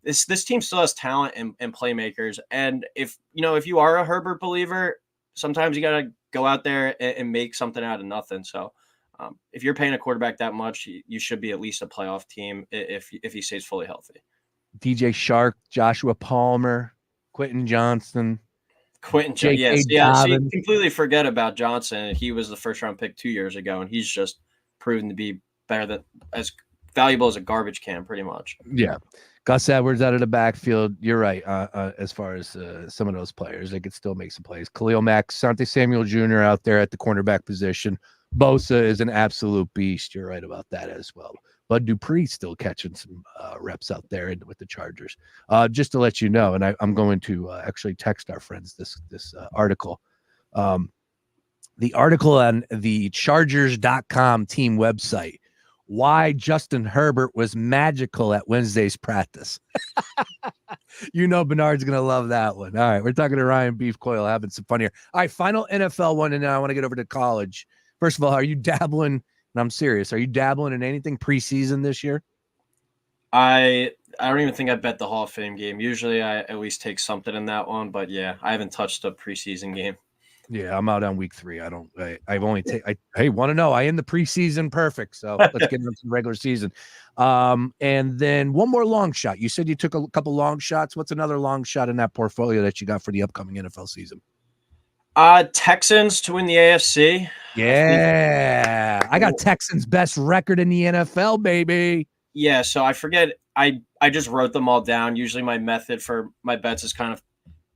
this team still has talent and playmakers. And if you are a Herbert believer, sometimes you got to go out there and make something out of nothing. So if you're paying a quarterback that much, you should be at least a playoff team if he stays fully healthy. DJ Shark, Joshua Palmer, Quentin Johnson. Yes. Yeah. So you completely forget about Johnson. He was the first-round pick 2 years ago, and he's just proven to be better than as valuable as a garbage can, pretty much. Yeah. Gus Edwards out of the backfield. You're right. As far as some of those players, they could still make some plays. Khalil Mack, Sante Samuel Jr. out there at the cornerback position. Bosa is an absolute beast. You're right about that as well. Bud Dupree still catching some reps out there with the Chargers. Just to let you know, and I'm going to actually text our friends this article. The article on the Chargers.com team website, why Justin Herbert was magical at Wednesday's practice. Bernard's going to love that one. All right, we're talking to Ryan Beef Coyle, having some fun here. All right, final NFL one, and then I want to get over to college. First of all, are you dabbling, and I'm serious, are you dabbling in anything preseason this year? I don't even think I bet the Hall of Fame game. Usually I at least take something in that one, but yeah, I haven't touched a preseason game. Yeah, I'm out on week 3. I've only want to know, I end the preseason perfect. So let's get into the regular season. And then one more long shot. You said you took a couple long shots. What's another long shot in that portfolio that you got for the upcoming NFL season? Texans to win the AFC. Yeah. I got Texans' best record in the NFL, baby. Yeah, so I forget. I just wrote them all down. Usually my method for my bets is kind of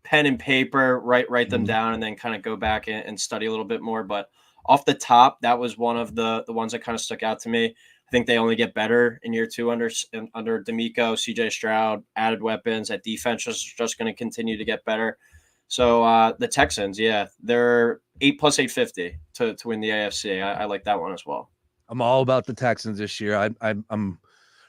pen and paper, write them down, and then kind of go back and study a little bit more. But off the top, that was one of the ones that kind of stuck out to me. I think they only get better in year 2 under D'Amico, CJ Stroud, added weapons. That defense is just going to continue to get better. So the Texans, yeah, they're 8 plus 850 to win the AFC. I like that one as well. I'm all about the Texans this year. I'm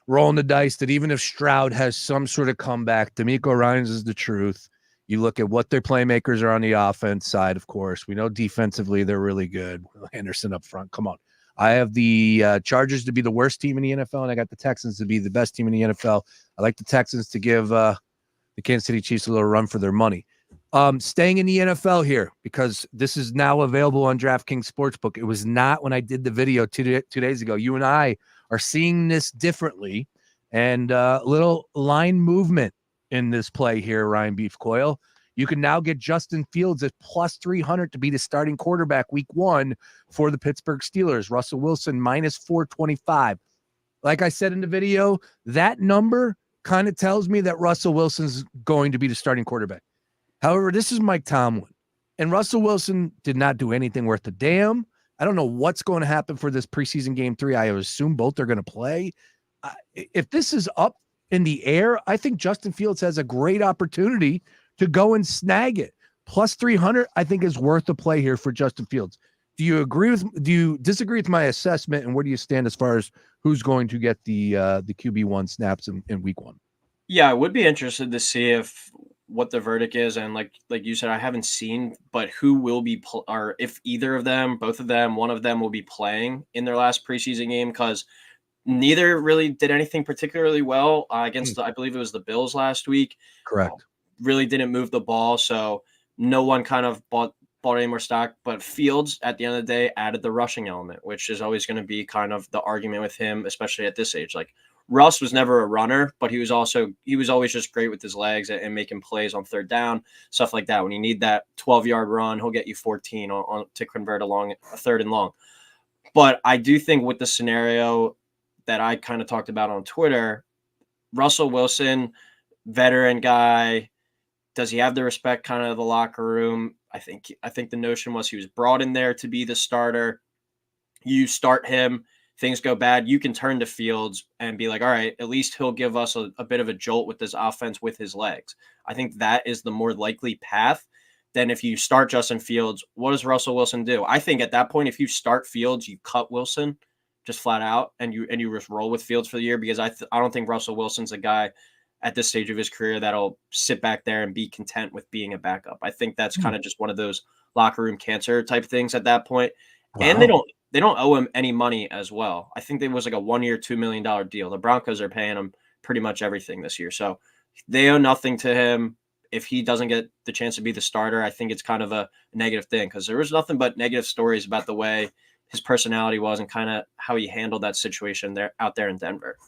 rolling the dice that even if Stroud has some sort of comeback, D'Amico Ryans is the truth. You look at what their playmakers are on the offense side, of course. We know defensively they're really good. Anderson up front. Come on. I have the Chargers to be the worst team in the NFL, and I got the Texans to be the best team in the NFL. I like the Texans to give the Kansas City Chiefs a little run for their money. Staying in the NFL here, because this is now available on DraftKings Sportsbook. It was not when I did the video 2 days ago. You and I are seeing this differently, and a little line movement in this play here, Ryan Beef Coyle. You can now get Justin Fields at plus 300 to be the starting quarterback week 1 for the Pittsburgh Steelers. Russell Wilson minus 425. Like I said in the video, that number kind of tells me that Russell Wilson's going to be the starting quarterback. However, this is Mike Tomlin, and Russell Wilson did not do anything worth a damn. I don't know what's going to happen for this preseason game 3. I assume both are going to play. If this is up in the air, I think Justin Fields has a great opportunity to go and snag it. Plus 300, I think, is worth the play here for Justin Fields. Do you disagree with my assessment, and where do you stand as far as who's going to get the QB1 snaps in week 1? Yeah, I would be interested to see what the verdict is, and like you said, I haven't seen, but who will be or if either of them, both of them, one of them will be playing in their last preseason game, because neither really did anything particularly well against I believe it was the Bills last week. Correct. Really didn't move the ball, so no one kind of bought any more stock. But Fields, at the end of the day, added the rushing element, which is always going to be kind of the argument with him, especially at this age. Like, Russ was never a runner, but he was always just great with his legs and making plays on third down, stuff like that. When you need that 12-yard run, he'll get you 14 to convert a third and long. But I do think with the scenario that I kind of talked about on Twitter, Russell Wilson, veteran guy, does he have the respect kind of the locker room? I think the notion was he was brought in there to be the starter. You start him, things go bad, you can turn to Fields and be like, all right, at least he'll give us a bit of a jolt with this offense with his legs. I think that is the more likely path than if you start Justin Fields. What does Russell Wilson do? I think at that point, if you start Fields, you cut Wilson just flat out, and you just roll with Fields for the year, because I don't think Russell Wilson's a guy at this stage of his career that'll sit back there and be content with being a backup. I think that's kind of just one of those locker room cancer type things at that point. Wow. And they don't owe him any money as well. I think it was like a 1 year, $2 million deal. The Broncos are paying him pretty much everything this year. So they owe nothing to him. If he doesn't get the chance to be the starter, I think it's kind of a negative thing, because there was nothing but negative stories about the way his personality was and kind of how he handled that situation out there in Denver.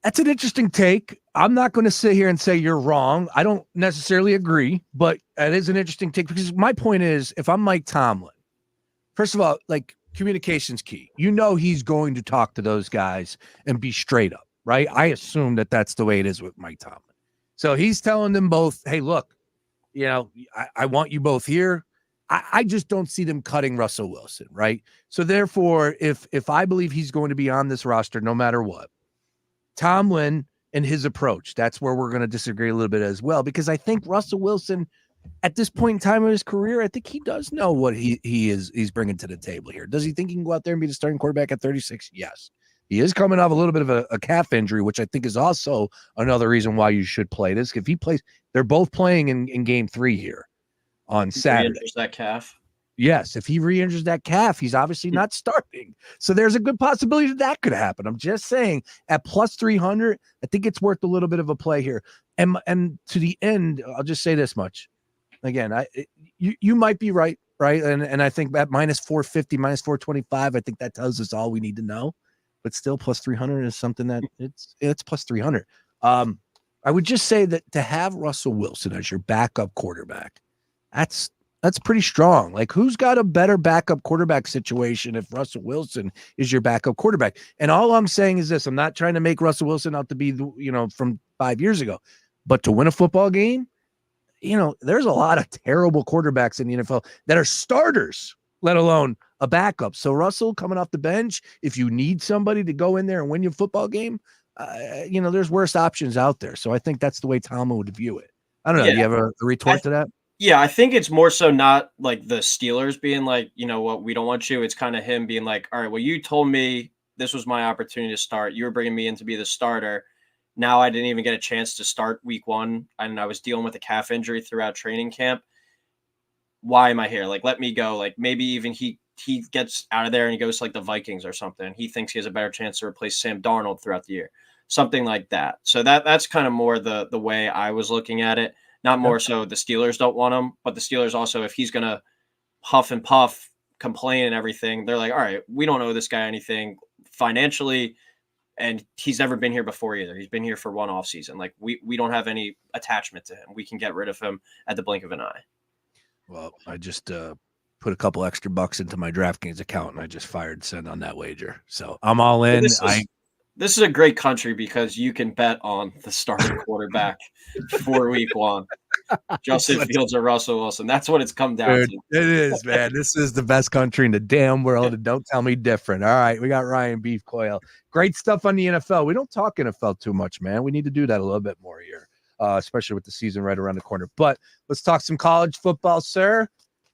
That's an interesting take. I'm not going to sit here and say you're wrong. I don't necessarily agree, but it is an interesting take, because my point is, if I'm Mike Tomlin, first of all, like, communication's key. He's going to talk to those guys and be straight up, right? I assume that that's the way it is with Mike Tomlin. So he's telling them both, hey, look, I want you both here. I just don't see them cutting Russell Wilson, right? So therefore, if I believe he's going to be on this roster no matter what, Tomlin and his approach, that's where we're going to disagree a little bit as well, because I think Russell Wilson, at this point in time of his career, I think he does know what he's bringing to the table here. Does he think he can go out there and be the starting quarterback at 36? Yes. He is coming off a little bit of a calf injury, which I think is also another reason why you should play this. If he plays, they're both playing in game 3 here on Saturday. That calf. Yes, if he re-injures that calf, he's obviously not starting. So there's a good possibility that could happen. I'm just saying, at plus 300, I think it's worth a little bit of a play here. And to the end, I'll just say this much. Again, you might be right? And I think that minus 450, minus 425, I think that tells us all we need to know. But still, plus 300 is something that it's plus 300. I would just say that to have Russell Wilson as your backup quarterback, that's pretty strong. Like, who's got a better backup quarterback situation if Russell Wilson is your backup quarterback? And all I'm saying is this: I'm not trying to make Russell Wilson out to be, from 5 years ago, but to win a football game, there's a lot of terrible quarterbacks in the NFL that are starters, let alone a backup. So Russell coming off the bench, if you need somebody to go in there and win your football game, there's worse options out there. So I think that's the way Tomlin would view it. I don't know. Do you have a retort to that? Yeah, I think it's more so not like the Steelers being like, you know what, we don't want you. It's kind of him being like, all right, well, you told me this was my opportunity to start. You were bringing me in to be the starter. Now I didn't even get a chance to start week 1, and I was dealing with a calf injury throughout training camp. Why am I here? Like, let me go. Like, maybe even he gets out of there and he goes to like the Vikings or something. He thinks he has a better chance to replace Sam Darnold throughout the year, something like that. So that's kind of more the way I was looking at it. Not more so the Steelers don't want him, but the Steelers also, if he's going to huff and puff, complain and everything, they're like, all right, we don't owe this guy anything financially, and he's never been here before either. He's been here for one off season. Like, we don't have any attachment to him. We can get rid of him at the blink of an eye. Well, I just put a couple extra bucks into my DraftKings account, and I just fired send on that wager. So I'm all in. This is a great country because you can bet on the starting quarterback for week 1. Justin Fields or Russell Wilson. That's what it's come down to. It is, man. This is the best country in the damn world, and don't tell me different. All right, we got Ryan Beef Coyle. Great stuff on the NFL. We don't talk NFL too much, man. We need to do that a little bit more here, especially with the season right around the corner. But let's talk some college football, sir.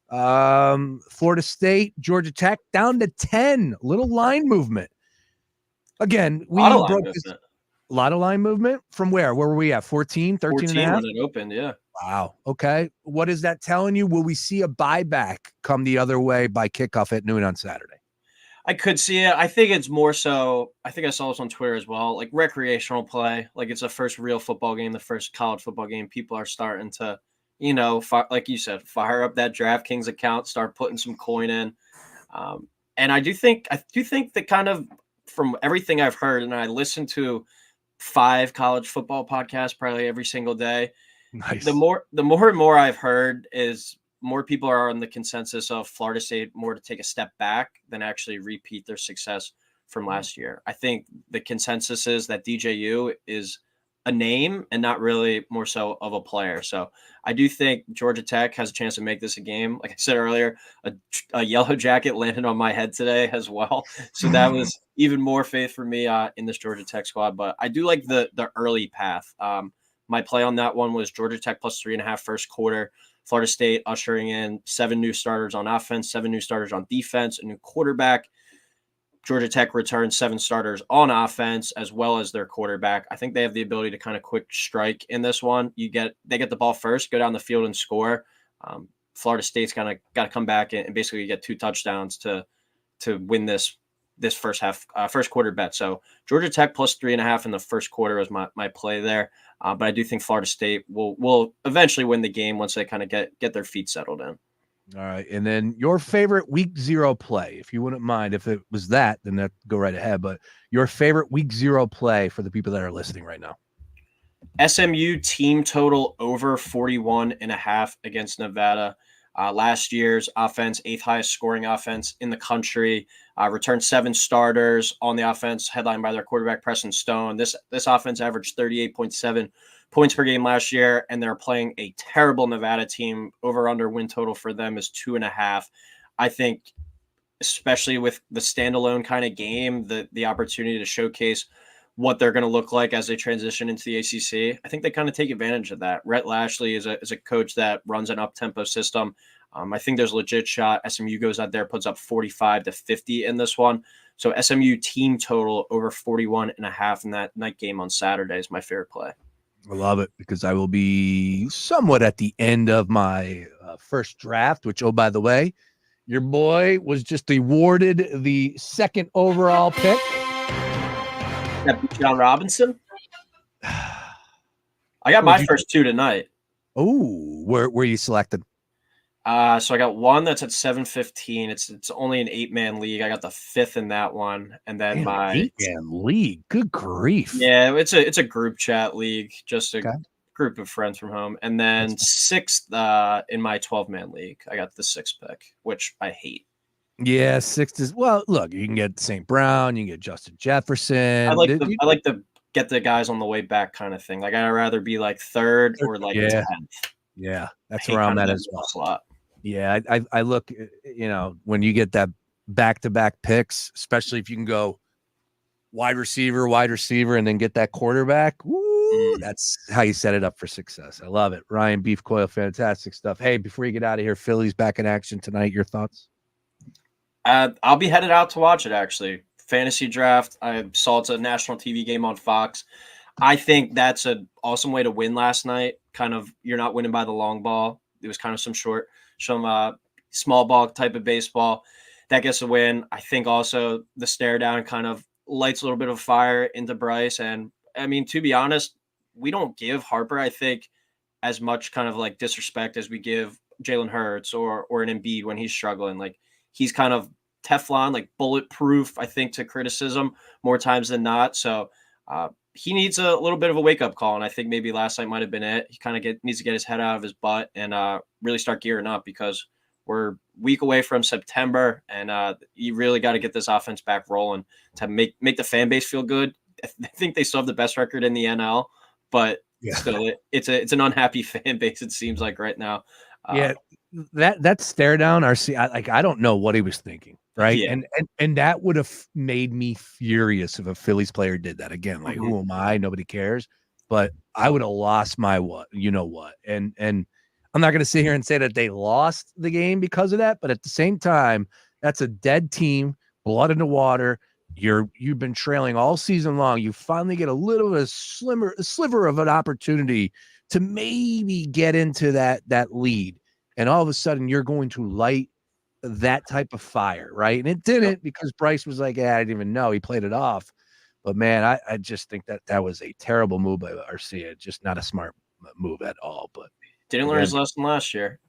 Florida State, Georgia Tech, down to 10. Little line movement. Again, we broke this. A lot of line movement from where? Where were we at? 14, 13 and a half? When it opened, yeah. Wow. Okay. What is that telling you? Will we see a buyback come the other way by kickoff at noon on Saturday? I could see it. I think it's more so, I think I saw this on Twitter as well, like recreational play. Like, it's the first real football game, the first college football game. People are starting to, like you said, fire up that DraftKings account, start putting some coin in. And I do think that kind of, from everything I've heard, and I listen to 5 college football podcasts probably every single day. Nice. The more and more I've heard is more people are on the consensus of Florida State more to take a step back than actually repeat their success from last year. I think the consensus is that DJU is a name and not really more so of a player. So I do think Georgia Tech has a chance to make this a game. Like I said earlier, a yellow jacket landed on my head today as well. So that was even more faith for me in this Georgia Tech squad. But I do like the early path. My play on that one was Georgia Tech plus 3.5 first quarter. Florida State ushering in 7 new starters on offense, 7 new starters on defense, a new quarterback. Georgia Tech returns 7 starters on offense as well as their quarterback. I think they have the ability to kind of quick strike in this one. They get the ball first, go down the field and score. Florida State's got to come back and basically get 2 touchdowns to win this first quarter bet. So Georgia Tech plus 3.5 in the first quarter is my play there. But I do think Florida State will eventually win the game once they kind of get their feet settled in. All right. And then your favorite week 0 play, if you wouldn't mind, if it was that, then that go right ahead. But your favorite week 0 play for the people that are listening right now. SMU team total over 41.5 against Nevada. Last year's offense, 8th highest scoring offense in the country, returned 7 starters on the offense, headlined by their quarterback, Preston Stone. This offense averaged 38.7 points per game last year, and they're playing a terrible Nevada team. Over-under win total for them is 2.5. I think, especially with the standalone kind of game, the opportunity to showcase what they're going to look like as they transition into the ACC, I think they kind of take advantage of that. Rhett Lashley is a coach that runs an up-tempo system. I think there's a legit shot. SMU goes out there, puts up 45 to 50 in this one. So SMU team total over 41.5 in that night game on Saturday is my favorite play. I love it because I will be somewhat at the end of my first draft, which, oh, by the way, your boy was just awarded the 2nd overall pick. That beat John Robinson. I got my first 2 tonight. Oh, where you selected? So I got one that's at 715. It's only an 8-man league. I got the 5th in that one, and then my 8-man league. Good grief! Yeah, it's a group chat league, just a group of friends from home, and then 6th in my 12-man league. I got the 6th pick, which I hate. Yeah, 6th is well. Look, you can get St. Brown, you can get Justin Jefferson. I like the get the guys on the way back kind of thing. Like I'd rather be like 3rd or like 10th. Yeah, that's where I'm at as well. Slot. Yeah, I look, when you get that back-to-back picks, especially if you can go wide receiver, and then get that quarterback. Woo, that's how you set it up for success. I love it. Ryan Beef Coyle, fantastic stuff. Hey, before you get out of here, Philly's back in action tonight. Your thoughts? I'll be headed out to watch it, actually. Fantasy draft. I saw it's a national TV game on Fox. I think that's an awesome way to win last night. Kind of, you're not winning by the long ball. It was kind of some small ball type of baseball. That gets a win. I think also the stare down kind of lights a little bit of fire into Bryce. And I mean, to be honest, we don't give Harper, I think, as much kind of like disrespect as we give Jalen Hurts or an Embiid when he's struggling. Like he's kind of Teflon, like bulletproof, I think, to criticism more times than not. So he needs a little bit of a wake up call. And I think maybe last night might've been it. He kind of needs to get his head out of his butt and really start gearing up because we're a week away from September, and you really got to get this offense back rolling to make the fan base feel good. I think they still have the best record in the NL, but still, it's an unhappy fan base. It seems like right now. That stare down, I don't know what he was thinking, right? Yeah. And that would have made me furious if a Phillies player did that again. Like, who am I? Nobody cares. But I would have lost my what. And I'm not going to sit here and say that they lost the game because of that, but at the same time, that's a dead team, blood in the water. You've been trailing all season long. You finally get a little bit of sliver of an opportunity to maybe get into that lead, and all of a sudden you're going to light that type of fire, right? And it didn't, because Bryce was like, I didn't even know. He played it off. But man, I just think that was a terrible move by Arcia. Just not a smart move at all. But didn't learn his lesson last year.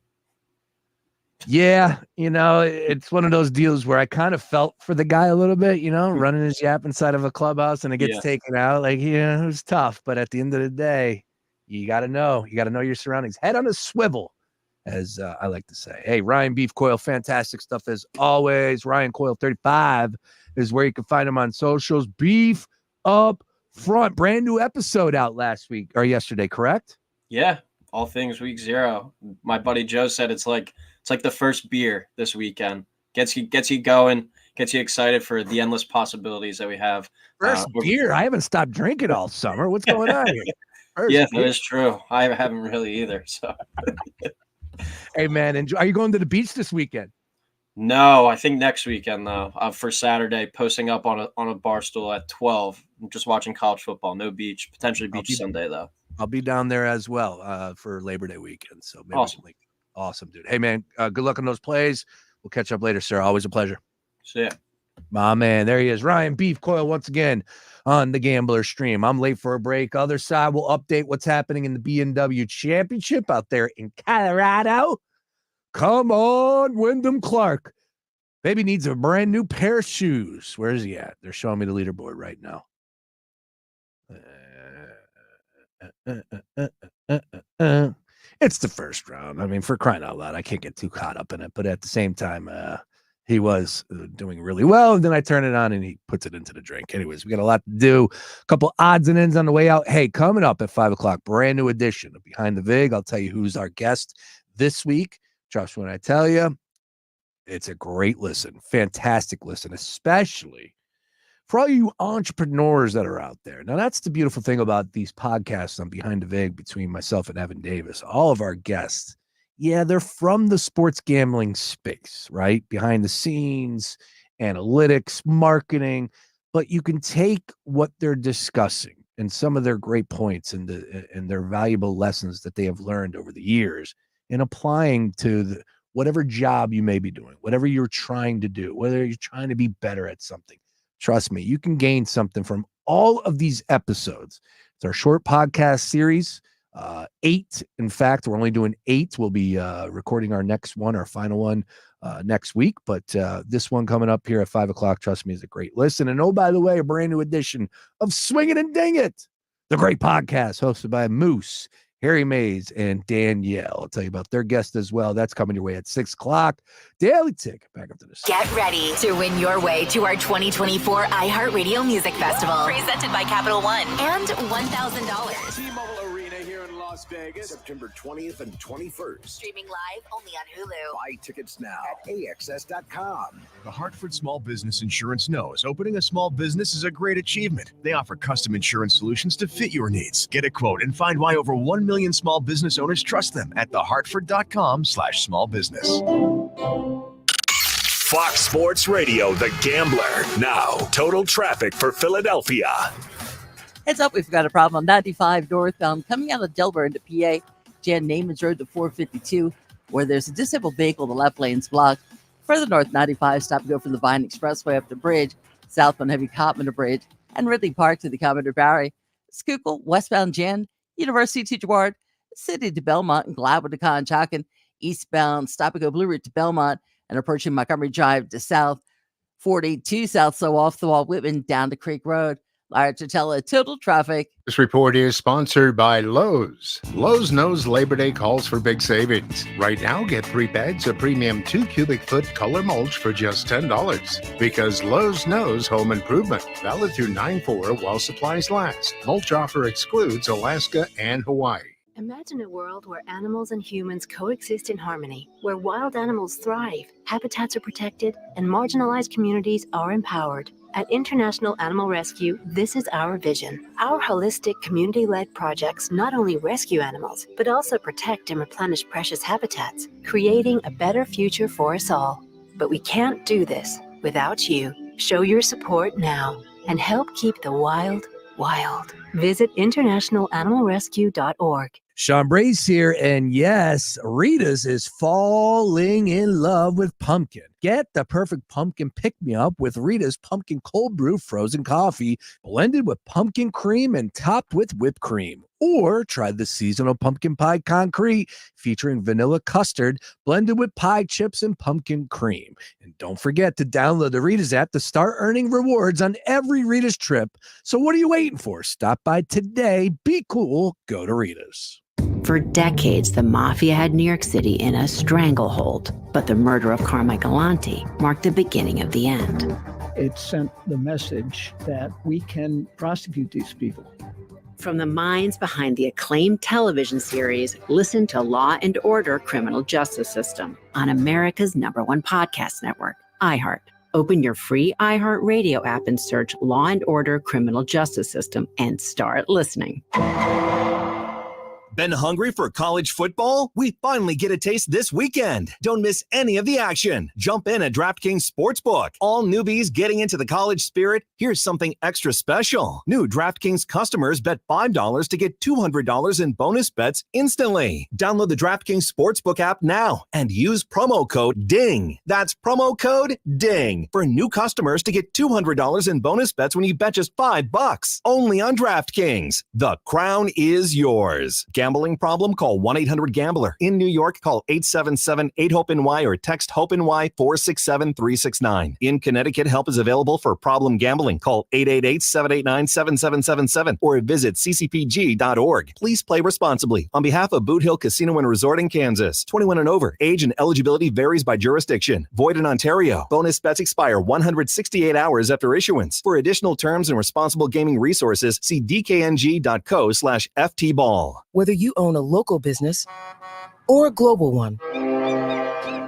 Yeah, it's one of those deals where I kind of felt for the guy a little bit, running his yap inside of a clubhouse and it gets taken out. Like, it was tough. But at the end of the day, you got to know your surroundings. Head on a swivel, as I like to say. Hey, Ryan Beef Coyle, fantastic stuff as always. Ryan Coyle 35 is where you can find him on socials. Beef Up Front, brand new episode out last week or yesterday, correct? Yeah, all things week 0. My buddy Joe said it's like the first beer this weekend. Gets you going, gets you excited for the endless possibilities that we have. First beer? I haven't stopped drinking all summer. What's going on here? That is true. I haven't really either. So, hey man, are you going to the beach this weekend? No, I think next weekend though. For Saturday, posting up on a bar stool at 12. I'm just watching college football. No beach. Potentially beach Sunday though. I'll be down there as well for Labor Day weekend. So maybe awesome, dude. Hey man, good luck on those plays. We'll catch up later, sir. Always a pleasure. See ya. My man, there he is. Ryan Beef Coyle once again on the Gambler Stream. I'm late for a break. Other side, we'll update what's happening in the BMW Championship out there in Colorado. Come on, Wyndham Clark. Baby needs a brand new pair of shoes. Where is he at? They're showing me the leaderboard right now. It's the first round. I mean, for crying out loud, I can't get too caught up in it. But at the same time, he was doing really well. And then I turn it on and he puts it into the drink. Anyways, we got a lot to do. A couple odds and ends on the way out. Hey, coming up at 5 o'clock, brand new edition of Behind the Vig. I'll tell you who's our guest this week. Trust when I tell you, it's a great listen. Fantastic listen, especially for all you entrepreneurs that are out there. Now, that's the beautiful thing about these podcasts on Behind the Vig between myself and Evan Davis. All of our guests, yeah, they're from the sports gambling space, right? Behind the scenes, analytics, marketing, but you can take what they're discussing and some of their great points and their valuable lessons that they have learned over the years and applying to whatever job you may be doing, whatever you're trying to do, whether you're trying to be better at something. Trust me, you can gain something from all of these episodes. It's our short podcast series, 8. In fact, we're only doing 8. We'll be recording our next one, our final one next week. But this one coming up here at 5 o'clock, trust me, is a great listen. And oh, by the way, a brand new edition of Swing It and Ding It, the great podcast hosted by Moose, Harry Mays, and Danielle. I'll tell you about their guest as well. That's coming your way at 6 o'clock. Daily Tick. Back up to this. Get ready to win your way to our 2024 iHeartRadio Music Festival, presented by Capital One, and $1,000. T-Mobile Arena here in Las Vegas, September 20th and 21st. Streaming live only on Hulu. Buy tickets now at AXS.com. The Hartford Small Business Insurance knows opening a small business is a great achievement. They offer custom insurance solutions to fit your needs. Get a quote and find why over 1 million small business owners trust them at thehartford.com/smallbusiness. Fox Sports Radio, The Gambler. Now, total traffic for Philadelphia. Heads up, we've got a problem on 95 northbound coming out of Delaware into PA. Jan Naaman's Road to 452, where there's a disabled vehicle, the left lane's blocked. Further north, 95, stop and go from the Vine Expressway up the bridge, southbound heavy Cottman Bridge, and Ridley Park to the Commodore Barry. Schuylkill, westbound Jan, University to Ward, City to Belmont, and Gladwood to Conshohocken. Eastbound, stop and go Blue Route to Belmont, and approaching Montgomery Drive to south. 482 south, so off the wall Whitman down to Creek Road. Larry Totella, total traffic. This report is sponsored by Lowe's. Lowe's knows Labor Day calls for big savings. Right now, get 3 bags of premium 2 cubic foot color mulch for just $10. Because Lowe's knows home improvement. Valid through 9/4 while supplies last. Mulch offer excludes Alaska and Hawaii. Imagine a world where animals and humans coexist in harmony, where wild animals thrive, habitats are protected, and marginalized communities are empowered. At International Animal Rescue, this is our vision. Our holistic, community-led projects not only rescue animals, but also protect and replenish precious habitats, creating a better future for us all. But we can't do this without you. Show your support now and help keep the wild, wild. Visit internationalanimalrescue.org. Sean Brace here, and yes, Rita's is falling in love with pumpkin. Get the perfect pumpkin pick-me-up with Rita's Pumpkin Cold Brew Frozen Coffee, blended with pumpkin cream and topped with whipped cream. Or try the seasonal pumpkin pie concrete, featuring vanilla custard, blended with pie chips and pumpkin cream. And don't forget to download the Rita's app to start earning rewards on every Rita's trip. So what are you waiting for? Stop by today, be cool, go to Rita's. For decades, the mafia had New York City in a stranglehold, but the murder of Carmichael Lanti marked the beginning of the end. It sent the message that we can prosecute these people. From the minds behind the acclaimed television series, listen to Law and Order: Criminal Justice System on America's #1 podcast network, iHeart. Open your free iHeart Radio app and search Law and Order: Criminal Justice System and start listening. Been hungry for college football? We finally get a taste this weekend. Don't miss any of the action. Jump in at DraftKings Sportsbook. All newbies getting into the college spirit, here's something extra special. New DraftKings customers bet $5 to get $200 in bonus bets instantly. Download the DraftKings Sportsbook app now and use promo code DING. That's promo code DING for new customers to get $200 in bonus bets when you bet just $5. Only on DraftKings. The crown is yours. Gambling gambling problem? Call 1-800-GAMBLER. In New York, call 877-8-HOPE-NY or text HOPE-NY 467-369. In Connecticut, help is available for problem gambling. Call 888-789-7777 or visit ccpg.org. Please play responsibly. On behalf of Boot Hill Casino and Resort in Kansas, 21 and over. Age and eligibility varies by jurisdiction. Void in Ontario. Bonus bets expire 168 hours after issuance. For additional terms and responsible gaming resources, see dkng.co/ftball. Whether you own a local business or a global one,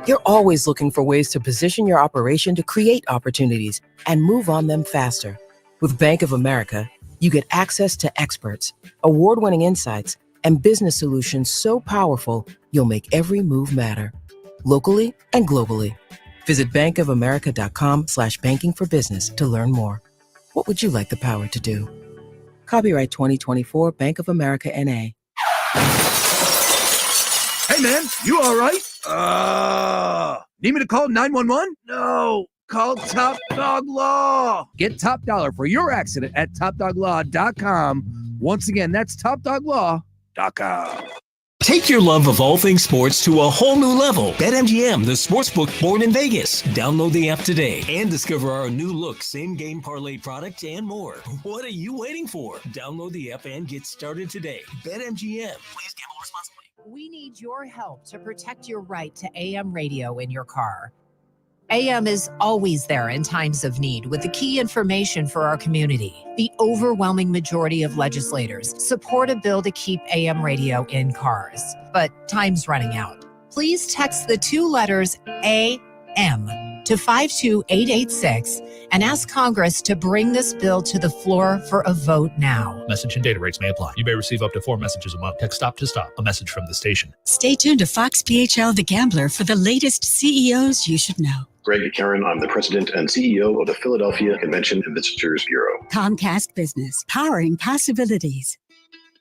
you're always looking for ways to position your operation to create opportunities and move on them faster. With Bank of America, you get access to experts, award-winning insights, and business solutions so powerful, you'll make every move matter, locally and globally. Visit bankofamerica.com/banking for business to learn more. What would you like the power to do? Copyright 2024 Bank of America N.A. Hey, man, you all right? Need me to call 911? No, call Top Dog Law. Get top dollar for your accident at topdoglaw.com. Once again, that's topdoglaw.com. Take your love of all things sports to a whole new level. BetMGM, the sportsbook born in Vegas. Download the app today and discover our new look same-game parlay product and more. What are you waiting for? Download the app and get started today. BetMGM. Please gamble responsibly. We need your help to protect your right to AM radio in your car. AM is always there in times of need with the key information for our community. The overwhelming majority of legislators support a bill to keep AM radio in cars, but time's running out. Please text the two letters AM to 52886 and ask Congress to bring this bill to the floor for a vote now. Message and data rates may apply. You may receive up to 4 messages a month. Text stop to stop. A message from the station. Stay tuned to Fox PHL The Gambler for the latest CEOs you should know. Greg Karen, I'm the president and CEO of the Philadelphia Convention and Visitors Bureau. Comcast Business, powering possibilities.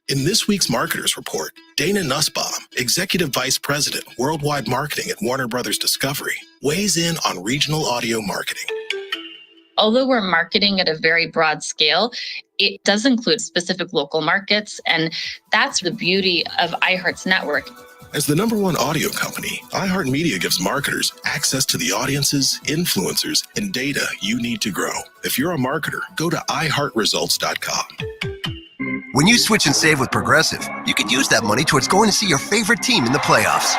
In this week's Marketers Report, Dana Nussbaum, Executive Vice President, Worldwide Marketing at Warner Brothers Discovery, weighs in on regional audio marketing. Although we're marketing at a very broad scale, it does include specific local markets, and that's the beauty of iHeart's network. As the #1 audio company, iHeartMedia gives marketers access to the audiences, influencers, and data you need to grow. If you're a marketer, go to iHeartResults.com. When you switch and save with Progressive, you could use that money towards going to see your favorite team in the playoffs.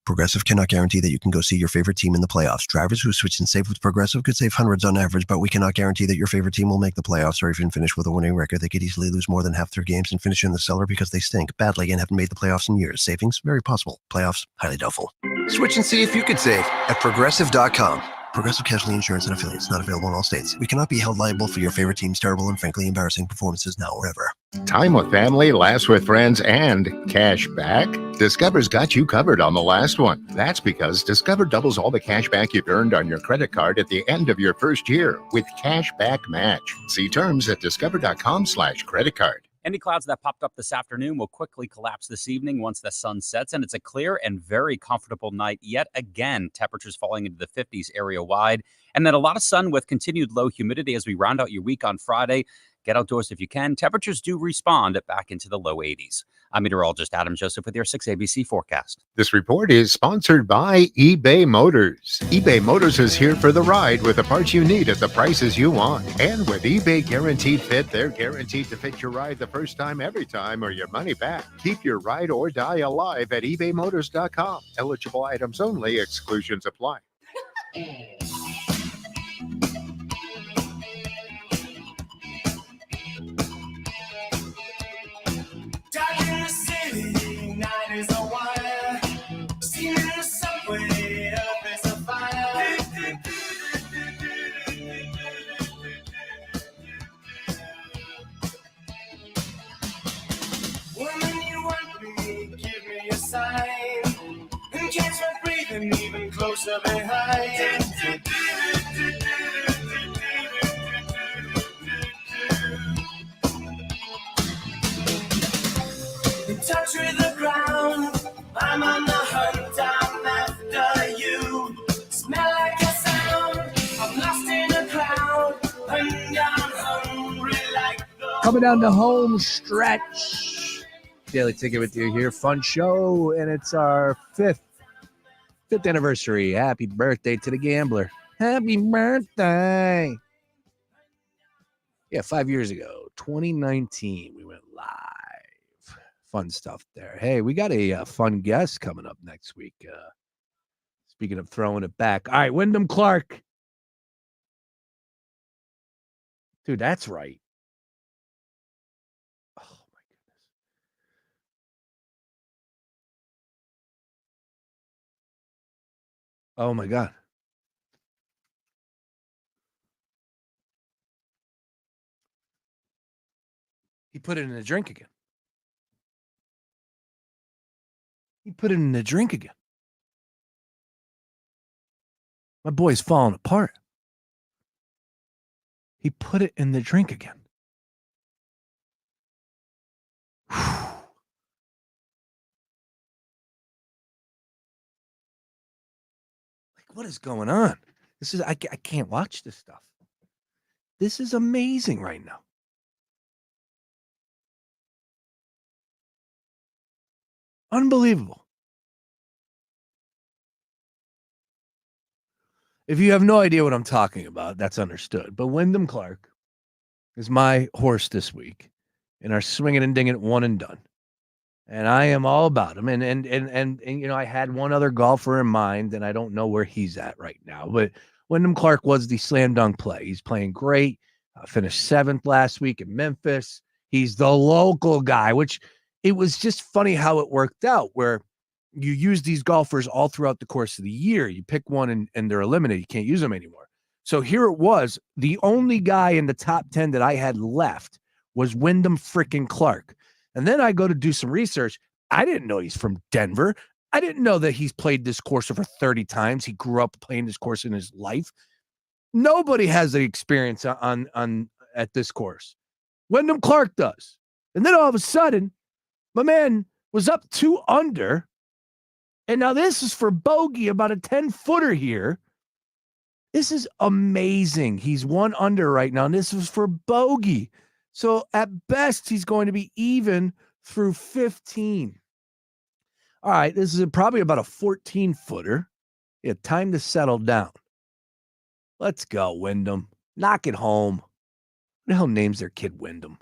Progressive cannot guarantee that you can go see your favorite team in the playoffs. Drivers who switch and save with Progressive could save hundreds on average, but we cannot guarantee that your favorite team will make the playoffs or even finish with a winning record. They could easily lose more than half their games and finish in the cellar because they stink badly and haven't made the playoffs in years. Savings? Very possible. Playoffs? Highly doubtful. Switch and see if you could save at Progressive.com. Progressive Casualty Insurance and Affiliates, not available in all states. We cannot be held liable for your favorite team's terrible and frankly embarrassing performances now or ever. Time with family, laughs with friends, and cash back? Discover's got you covered on the last one. That's because Discover doubles all the cash back you've earned on your credit card at the end of your first year with Cash Back Match. See terms at discover.com/credit card. Any clouds that popped up this afternoon will quickly collapse this evening once the sun sets, and it's a clear and very comfortable night yet again. Temperatures falling into the 50s area-wide, and then a lot of sun with continued low humidity as we round out your week on Friday. Get outdoors if you can. Temperatures do respond back into the low 80s. I'm meteorologist Adam Joseph with your 6ABC forecast. This report is sponsored by eBay Motors. eBay Motors is here for the ride with the parts you need at the prices you want. And with eBay Guaranteed Fit, they're guaranteed to fit your ride the first time, every time, or your money back. Keep your ride or die alive at ebaymotors.com. Eligible items only. Exclusions apply. Even closer behind. In touch with the ground, I'm on the hunt, I'm after you. Smell like a sound, I'm lost in a crowd, and I'm hungry like the... Coming down the home stretch. Daily Ticket with you here. Fun show, and it's our fifth anniversary. Happy birthday to the gambler. Happy birthday. Yeah, 5 years ago, 2019, we went live. Fun stuff there. Hey, we got a fun guest coming up next week. Speaking of throwing it back. All right, Wyndham Clark. Dude, that's right. Oh, my goodness. Oh, my God. He put it in a drink again. My boy's falling apart. He put it in the drink again. Like, what is going on? I can't watch this stuff. This is amazing right now. Unbelievable. If you have no idea what I'm talking about, that's understood. But Wyndham Clark is my horse this week in our swinging and dinging one and done. And I am all about him. And you know, I had one other golfer in mind, and I don't know where he's at right now. But Wyndham Clark was the slam dunk play. He's playing great. Finished 7th last week in Memphis. He's the local guy, which it was just funny how it worked out, where you use these golfers all throughout the course of the year. You pick one and they're eliminated. You can't use them anymore. So here it was. The only guy in the top 10 that I had left was Wyndham freaking Clark. And then I go to do some research. I didn't know he's from Denver. I didn't know that he's played this course over 30 times. He grew up playing this course in his life. Nobody has the experience on at this course. Wyndham Clark does. And then all of a sudden, my man was up 2 under. And now this is for bogey, about a 10-footer here. This is amazing. He's 1 under right now, and this is for bogey. So at best, he's going to be even through 15. All right, this is probably about a 14-footer. Yeah, time to settle down. Let's go, Wyndham. Knock it home. Who the hell names their kid Wyndham?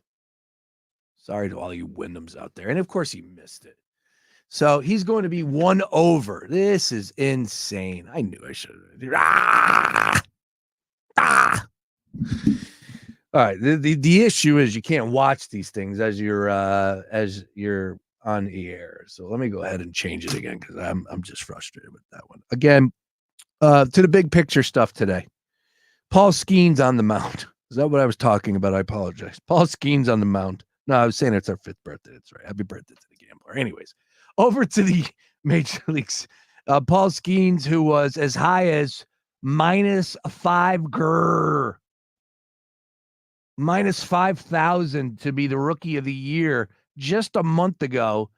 Sorry to all you Wyndhams out there. And, of course, he missed it. So he's going to be 1 over. This is insane. I knew I should have. All right. The issue is you can't watch these things as you're on the air. So let me go ahead and change it again because I'm just frustrated with that one. Again, to the big picture stuff today. Paul Skeens on the mound. Is that what I was talking about? I apologize. Paul Skeens on the mound. No, I was saying it's our 5th birthday. That's right. Happy birthday to the gambler. Anyways. Over to the major leagues. Paul Skeens, who was as high as -5 minus 5,000 to be the rookie of the year just a month ago,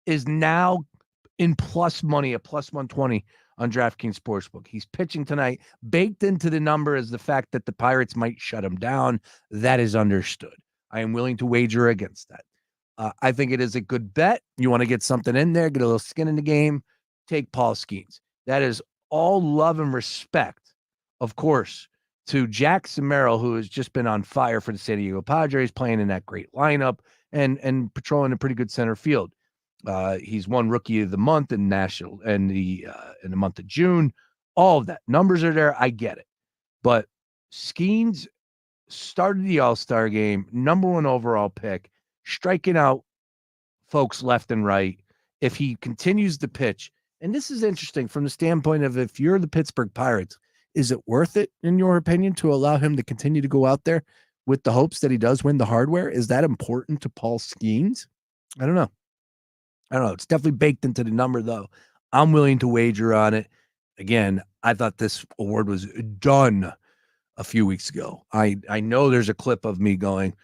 is now in plus money, a plus 120 on DraftKings Sportsbook. He's pitching tonight. Baked into the number is the fact that the Pirates might shut him down. That is understood. I am willing to wager against that. I think it is a good bet. You want to get something in there, get a little skin in the game, take Paul Skeens. That is all love and respect, of course, to Jackson Merrill, who has just been on fire for the San Diego Padres, playing in that great lineup and patrolling a pretty good center field. He's won Rookie of the Month in national and in the month of June. All of that. Numbers are there. I get it. But Skeens started the All-Star game, #1 overall pick, striking out folks left and right. If he continues to pitch, and this is interesting from the standpoint of if you're the Pittsburgh Pirates, is it worth it, in your opinion, to allow him to continue to go out there with the hopes that he does win the hardware? Is that important to Paul Skeens? I don't know. It's definitely baked into the number, though. I'm willing to wager on it. Again, I thought this award was done a few weeks ago. I know there's a clip of me going,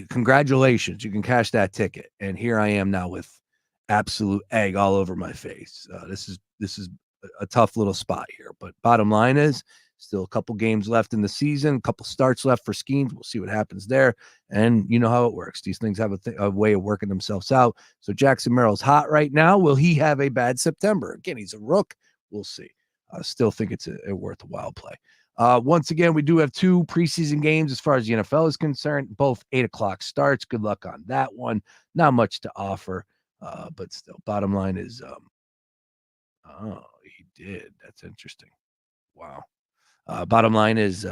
congratulations, you can cash that ticket. And here I am now with absolute egg all over my face. This is a tough little spot here. But bottom line is, Still a couple games left in the season, a couple starts left for Skeens. We'll see what happens there. And you know how it works. These things have a way of working themselves out. So Jackson Merrill's hot right now. Will he have a bad September? Again, he's a rook. We'll see. I still think it's a worthwhile play. Once again, we do have 2 preseason games as far as the NFL is concerned. Both 8 o'clock starts. Good luck on that one. Not much to offer, but still. Bottom line is, oh, he did. That's interesting. Wow. Bottom line is,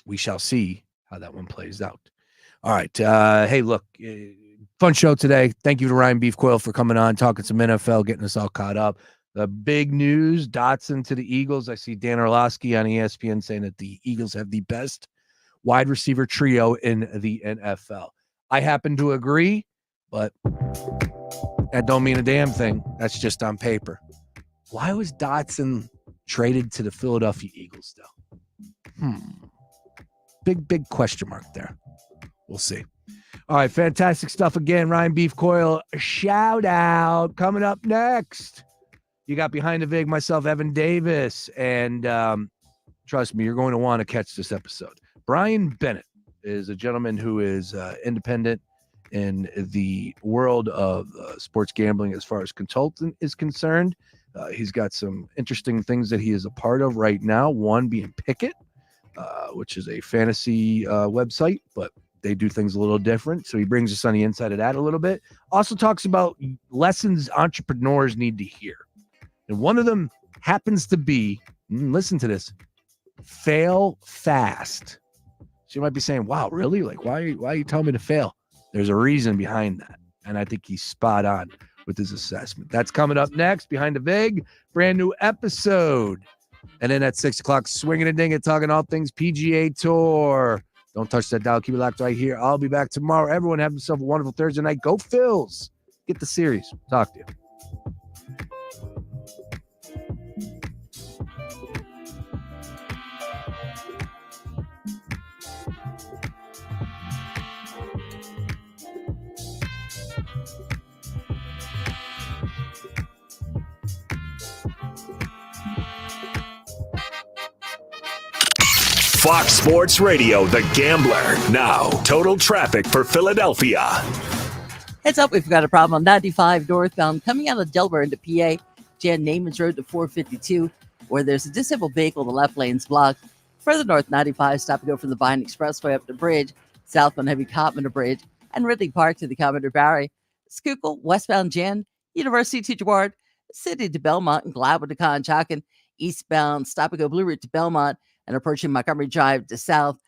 we shall see how that one plays out. All right. Hey, look, fun show today. Thank you to Ryan Beef Coyle for coming on, talking some NFL, getting us all caught up. The big news, Dotson to the Eagles. I see Dan Orlovsky on ESPN saying that the Eagles have the best wide receiver trio in the NFL. I happen to agree, but that don't mean a damn thing. That's just on paper. Why was Dotson traded to the Philadelphia Eagles, though? Big question mark there. We'll see. All right, fantastic stuff again. Ryan Beef Coyle, shout out. Coming up next, you got Behind the Vig, myself, Evan Davis, and trust me, you're going to want to catch this episode. Brian Bennett is a gentleman who is independent in the world of sports gambling as far as consultant is concerned. He's got some interesting things that he is a part of right now, one being Pickett, which is a fantasy website, but they do things a little different. So he brings us on the inside of that a little bit. Also talks about lessons entrepreneurs need to hear. And one of them happens to be, listen to this, fail fast. So you might be saying, wow, really? Like, why are you telling me to fail? There's a reason behind that. And I think he's spot on with his assessment. That's coming up next, Behind the Vig, brand new episode. And then at 6 o'clock, swinging a ding and talking all things PGA Tour. Don't touch that dial. Keep it locked right here. I'll be back tomorrow. Everyone have themselves a wonderful Thursday night. Go Phils. Get the series. Talk to you. Fox Sports Radio, The Gambler. Now, total traffic for Philadelphia. Heads up, we've got a problem on 95 northbound coming out of Delaware into PA. Jan Naaman's Road to 452, where there's a disabled vehicle. The left lane's blocked. Further north, 95, stop and go from the Vine Expressway up the bridge. Southbound heavy Cottman Bridge. And Ridley Park to the Commodore Barry. Schuylkill, westbound Jan, University to Ward, City to Belmont, and Gladwood to Conshohocken. Eastbound, stop and go Blue Route to Belmont. And approaching Montgomery Drive to south,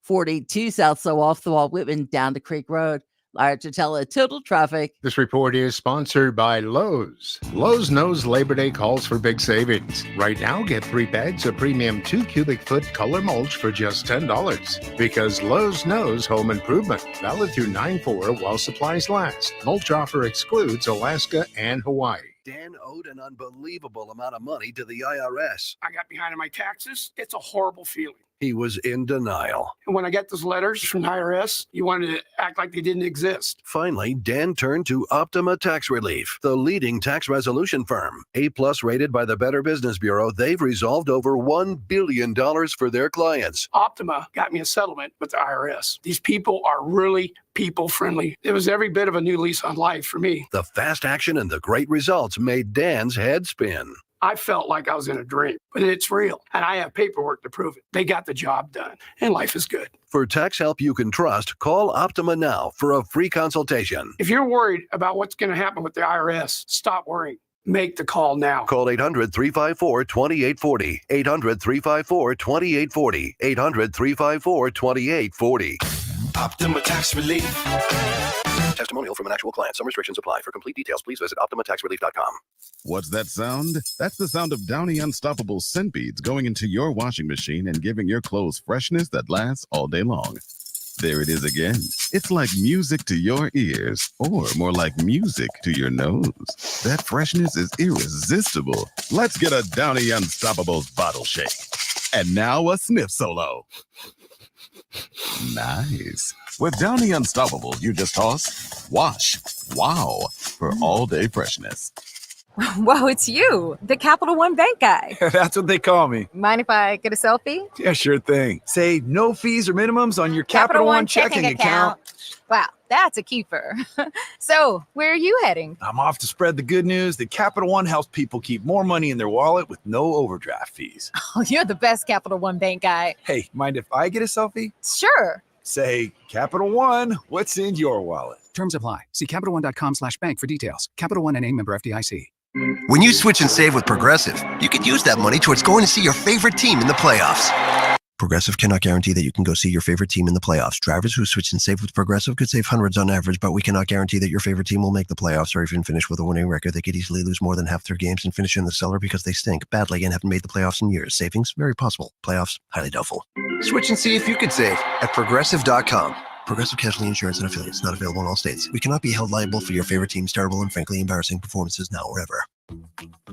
42 south, so off the wall, Whitman down to Creek Road. Larry Totella, total traffic. This report is sponsored by Lowe's. Lowe's knows Labor Day calls for big savings. Right now, get 3 bags of premium 2 cubic foot color mulch for just $10. Because Lowe's knows home improvement. Valid through 9/4 while supplies last. Mulch offer excludes Alaska and Hawaii. Dan owed an unbelievable amount of money to the IRS. I got behind on my taxes. It's a horrible feeling. He was in denial. And when I get those letters from the IRS, you wanted to act like they didn't exist. Finally, Dan turned to Optima Tax Relief, the leading tax resolution firm. A+ rated by the Better Business Bureau, they've resolved over $1 billion for their clients. Optima got me a settlement with the IRS. These people are really people-friendly. It was every bit of a new lease on life for me. The fast action and the great results made Dan's head spin. I felt like I was in a dream, but it's real, and I have paperwork to prove it. They got the job done, and life is good. For tax help you can trust, call Optima now for a free consultation. If you're worried about what's going to happen with the IRS, stop worrying. Make the call now. Call 800-354-2840. 800-354-2840. 800-354-2840. Optima Tax Relief. Testimonial from an actual client. Some restrictions apply. For complete details, please visit OptimaTaxRelief.com. What's that sound? That's the sound of Downy Unstoppable scent beads going into your washing machine and giving your clothes freshness that lasts all day long. There it is again. It's like music to your ears, or more like music to your nose. That freshness is irresistible. Let's get a Downy Unstoppables bottle shake. And now a sniff solo. Nice. With Downy Unstoppable, you just toss, wash, wow, for all-day freshness. Whoa, it's you, the Capital One Bank guy. That's what they call me. Mind if I get a selfie? Yeah, sure thing. Say no fees or minimums on your Capital One checking account. Wow, that's a keeper. So, where are you heading? I'm off to spread the good news that Capital One helps people keep more money in their wallet with no overdraft fees. Oh, you're the best Capital One Bank guy. Hey, mind if I get a selfie? Sure. Say, Capital One, what's in your wallet? Terms apply. See CapitalOne.com/bank for details. Capital One NA, member FDIC. When you switch and save with Progressive, you could use that money towards going to see your favorite team in the playoffs. Progressive cannot guarantee that you can go see your favorite team in the playoffs. Drivers who switch and save with Progressive could save hundreds on average, but we cannot guarantee that your favorite team will make the playoffs or even finish with a winning record. They could easily lose more than half their games and finish in the cellar because they stink badly and haven't made the playoffs in years. Savings, very possible. Playoffs, highly doubtful. Switch and see if you could save at Progressive.com. Progressive Casualty Insurance and Affiliates, not available in all states. We cannot be held liable for your favorite team's terrible and frankly embarrassing performances now or ever.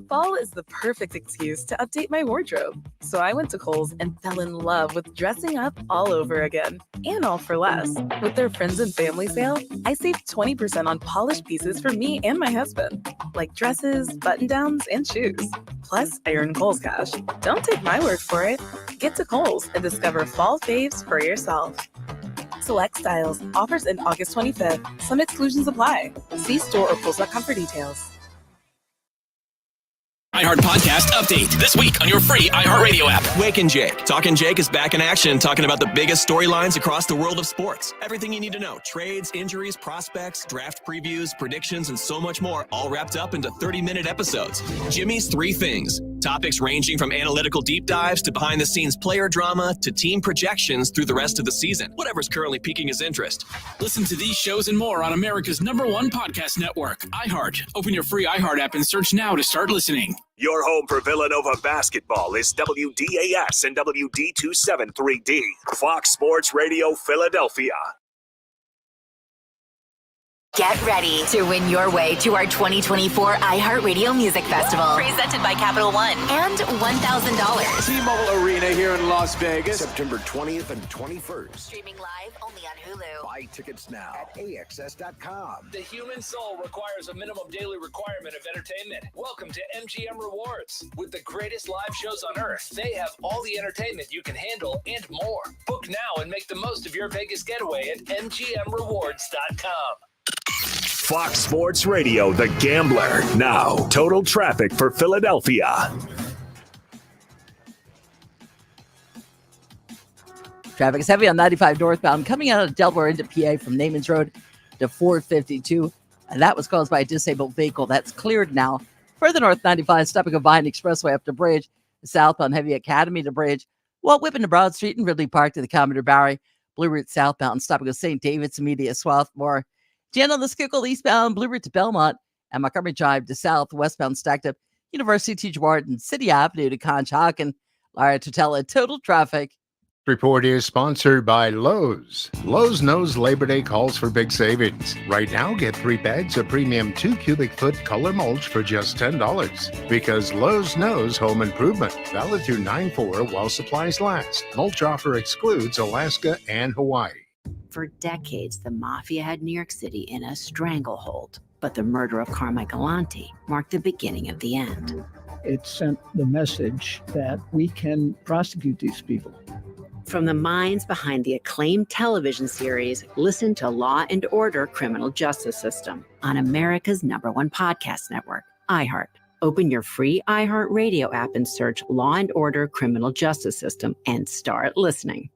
Fall is the perfect excuse to update my wardrobe. So I went to Kohl's and fell in love with dressing up all over again. And all for less. With their friends and family sale, I saved 20% on polished pieces for me and my husband. Like dresses, button-downs, and shoes. Plus, I earned Kohl's Cash. Don't take my word for it. Get to Kohl's and discover fall faves for yourself. Select styles. Offers end August 25th. Some exclusions apply. See store or Kohl's.com for details. iHeart Podcast Update this week on your free iHeartRadio app. Wake and Jake. Talking Jake is back in action, talking about the biggest storylines across the world of sports. Everything you need to know. Trades, injuries, prospects, draft previews, predictions, and so much more, all wrapped up into 30-minute episodes. Jimmy's 3 Things. Topics ranging from analytical deep dives to behind-the-scenes player drama to team projections through the rest of the season. Whatever's currently piquing his interest. Listen to these shows and more on America's #1 podcast network, iHeart. Open your free iHeart app and search now to start listening. Your home for Villanova basketball is WDAS and WD27 3D. Fox Sports Radio Philadelphia. Get ready to win your way to our 2024 iHeartRadio Music Festival, presented by Capital One, and $1,000. T-Mobile Arena here in Las Vegas, September 20th and 21st. Streaming live only on Hulu. Buy tickets now at AXS.com. The human soul requires a minimum daily requirement of entertainment. Welcome to MGM Rewards. With the greatest live shows on earth, they have all the entertainment you can handle and more. Book now and make the most of your Vegas getaway at MGMRewards.com. Fox Sports Radio, The Gambler. Now, total traffic for Philadelphia. Traffic is heavy on 95 northbound coming out of Delaware into PA from Naaman's Road to 452. And that was caused by a disabled vehicle. That's cleared now. Further north 95, stopping a Vine Expressway up to Bridge. Southbound heavy Academy to Bridge. While whipping to Broad Street and Ridley Park to the Commodore Barry. Blue Route southbound, stopping a St. David's Media Swarthmore. Jan on the Schuylkill eastbound, Blue Route to Belmont, and Montgomery Drive to south, westbound stacked up University Teach Ward City Avenue to Conshohocken. Lara Tutela, total traffic. Report is sponsored by Lowe's. Lowe's knows Labor Day calls for big savings. Right now, get 3 bags of premium 2 cubic foot color mulch for just $10. Because Lowe's knows home improvement. Valid through 9/4 while supplies last. Mulch offer excludes Alaska and Hawaii. For decades, the mafia had New York City in a stranglehold. But the murder of Carmichael Lanti marked the beginning of the end. It sent the message that we can prosecute these people. From the minds behind the acclaimed television series, listen to Law and Order: Criminal Justice System on America's #1 podcast network, iHeart. Open your free iHeart Radio app and search Law and Order: Criminal Justice System and start listening.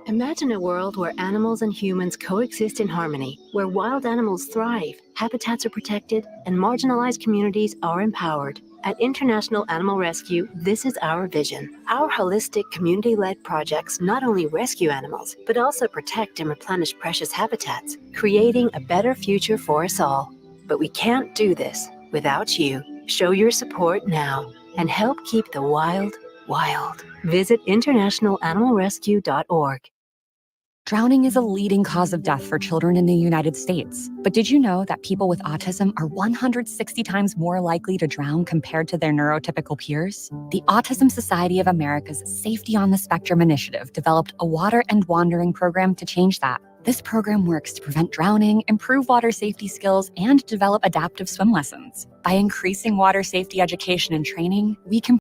Imagine a world where animals and humans coexist in harmony, where wild animals thrive, habitats are protected, and marginalized communities are empowered. At International Animal Rescue, this is our vision. Our holistic, community-led projects not only rescue animals, but also protect and replenish precious habitats, creating a better future for us all. But we can't do this without you. Show your support now and help keep the wild, wild. Visit internationalanimalrescue.org. Drowning is a leading cause of death for children in the United States. But did you know that people with autism are 160 times more likely to drown compared to their neurotypical peers? The Autism Society of America's Safety on the Spectrum initiative developed a water and wandering program to change that. This program works to prevent drowning, improve water safety skills, and develop adaptive swim lessons. By increasing water safety education and training, we can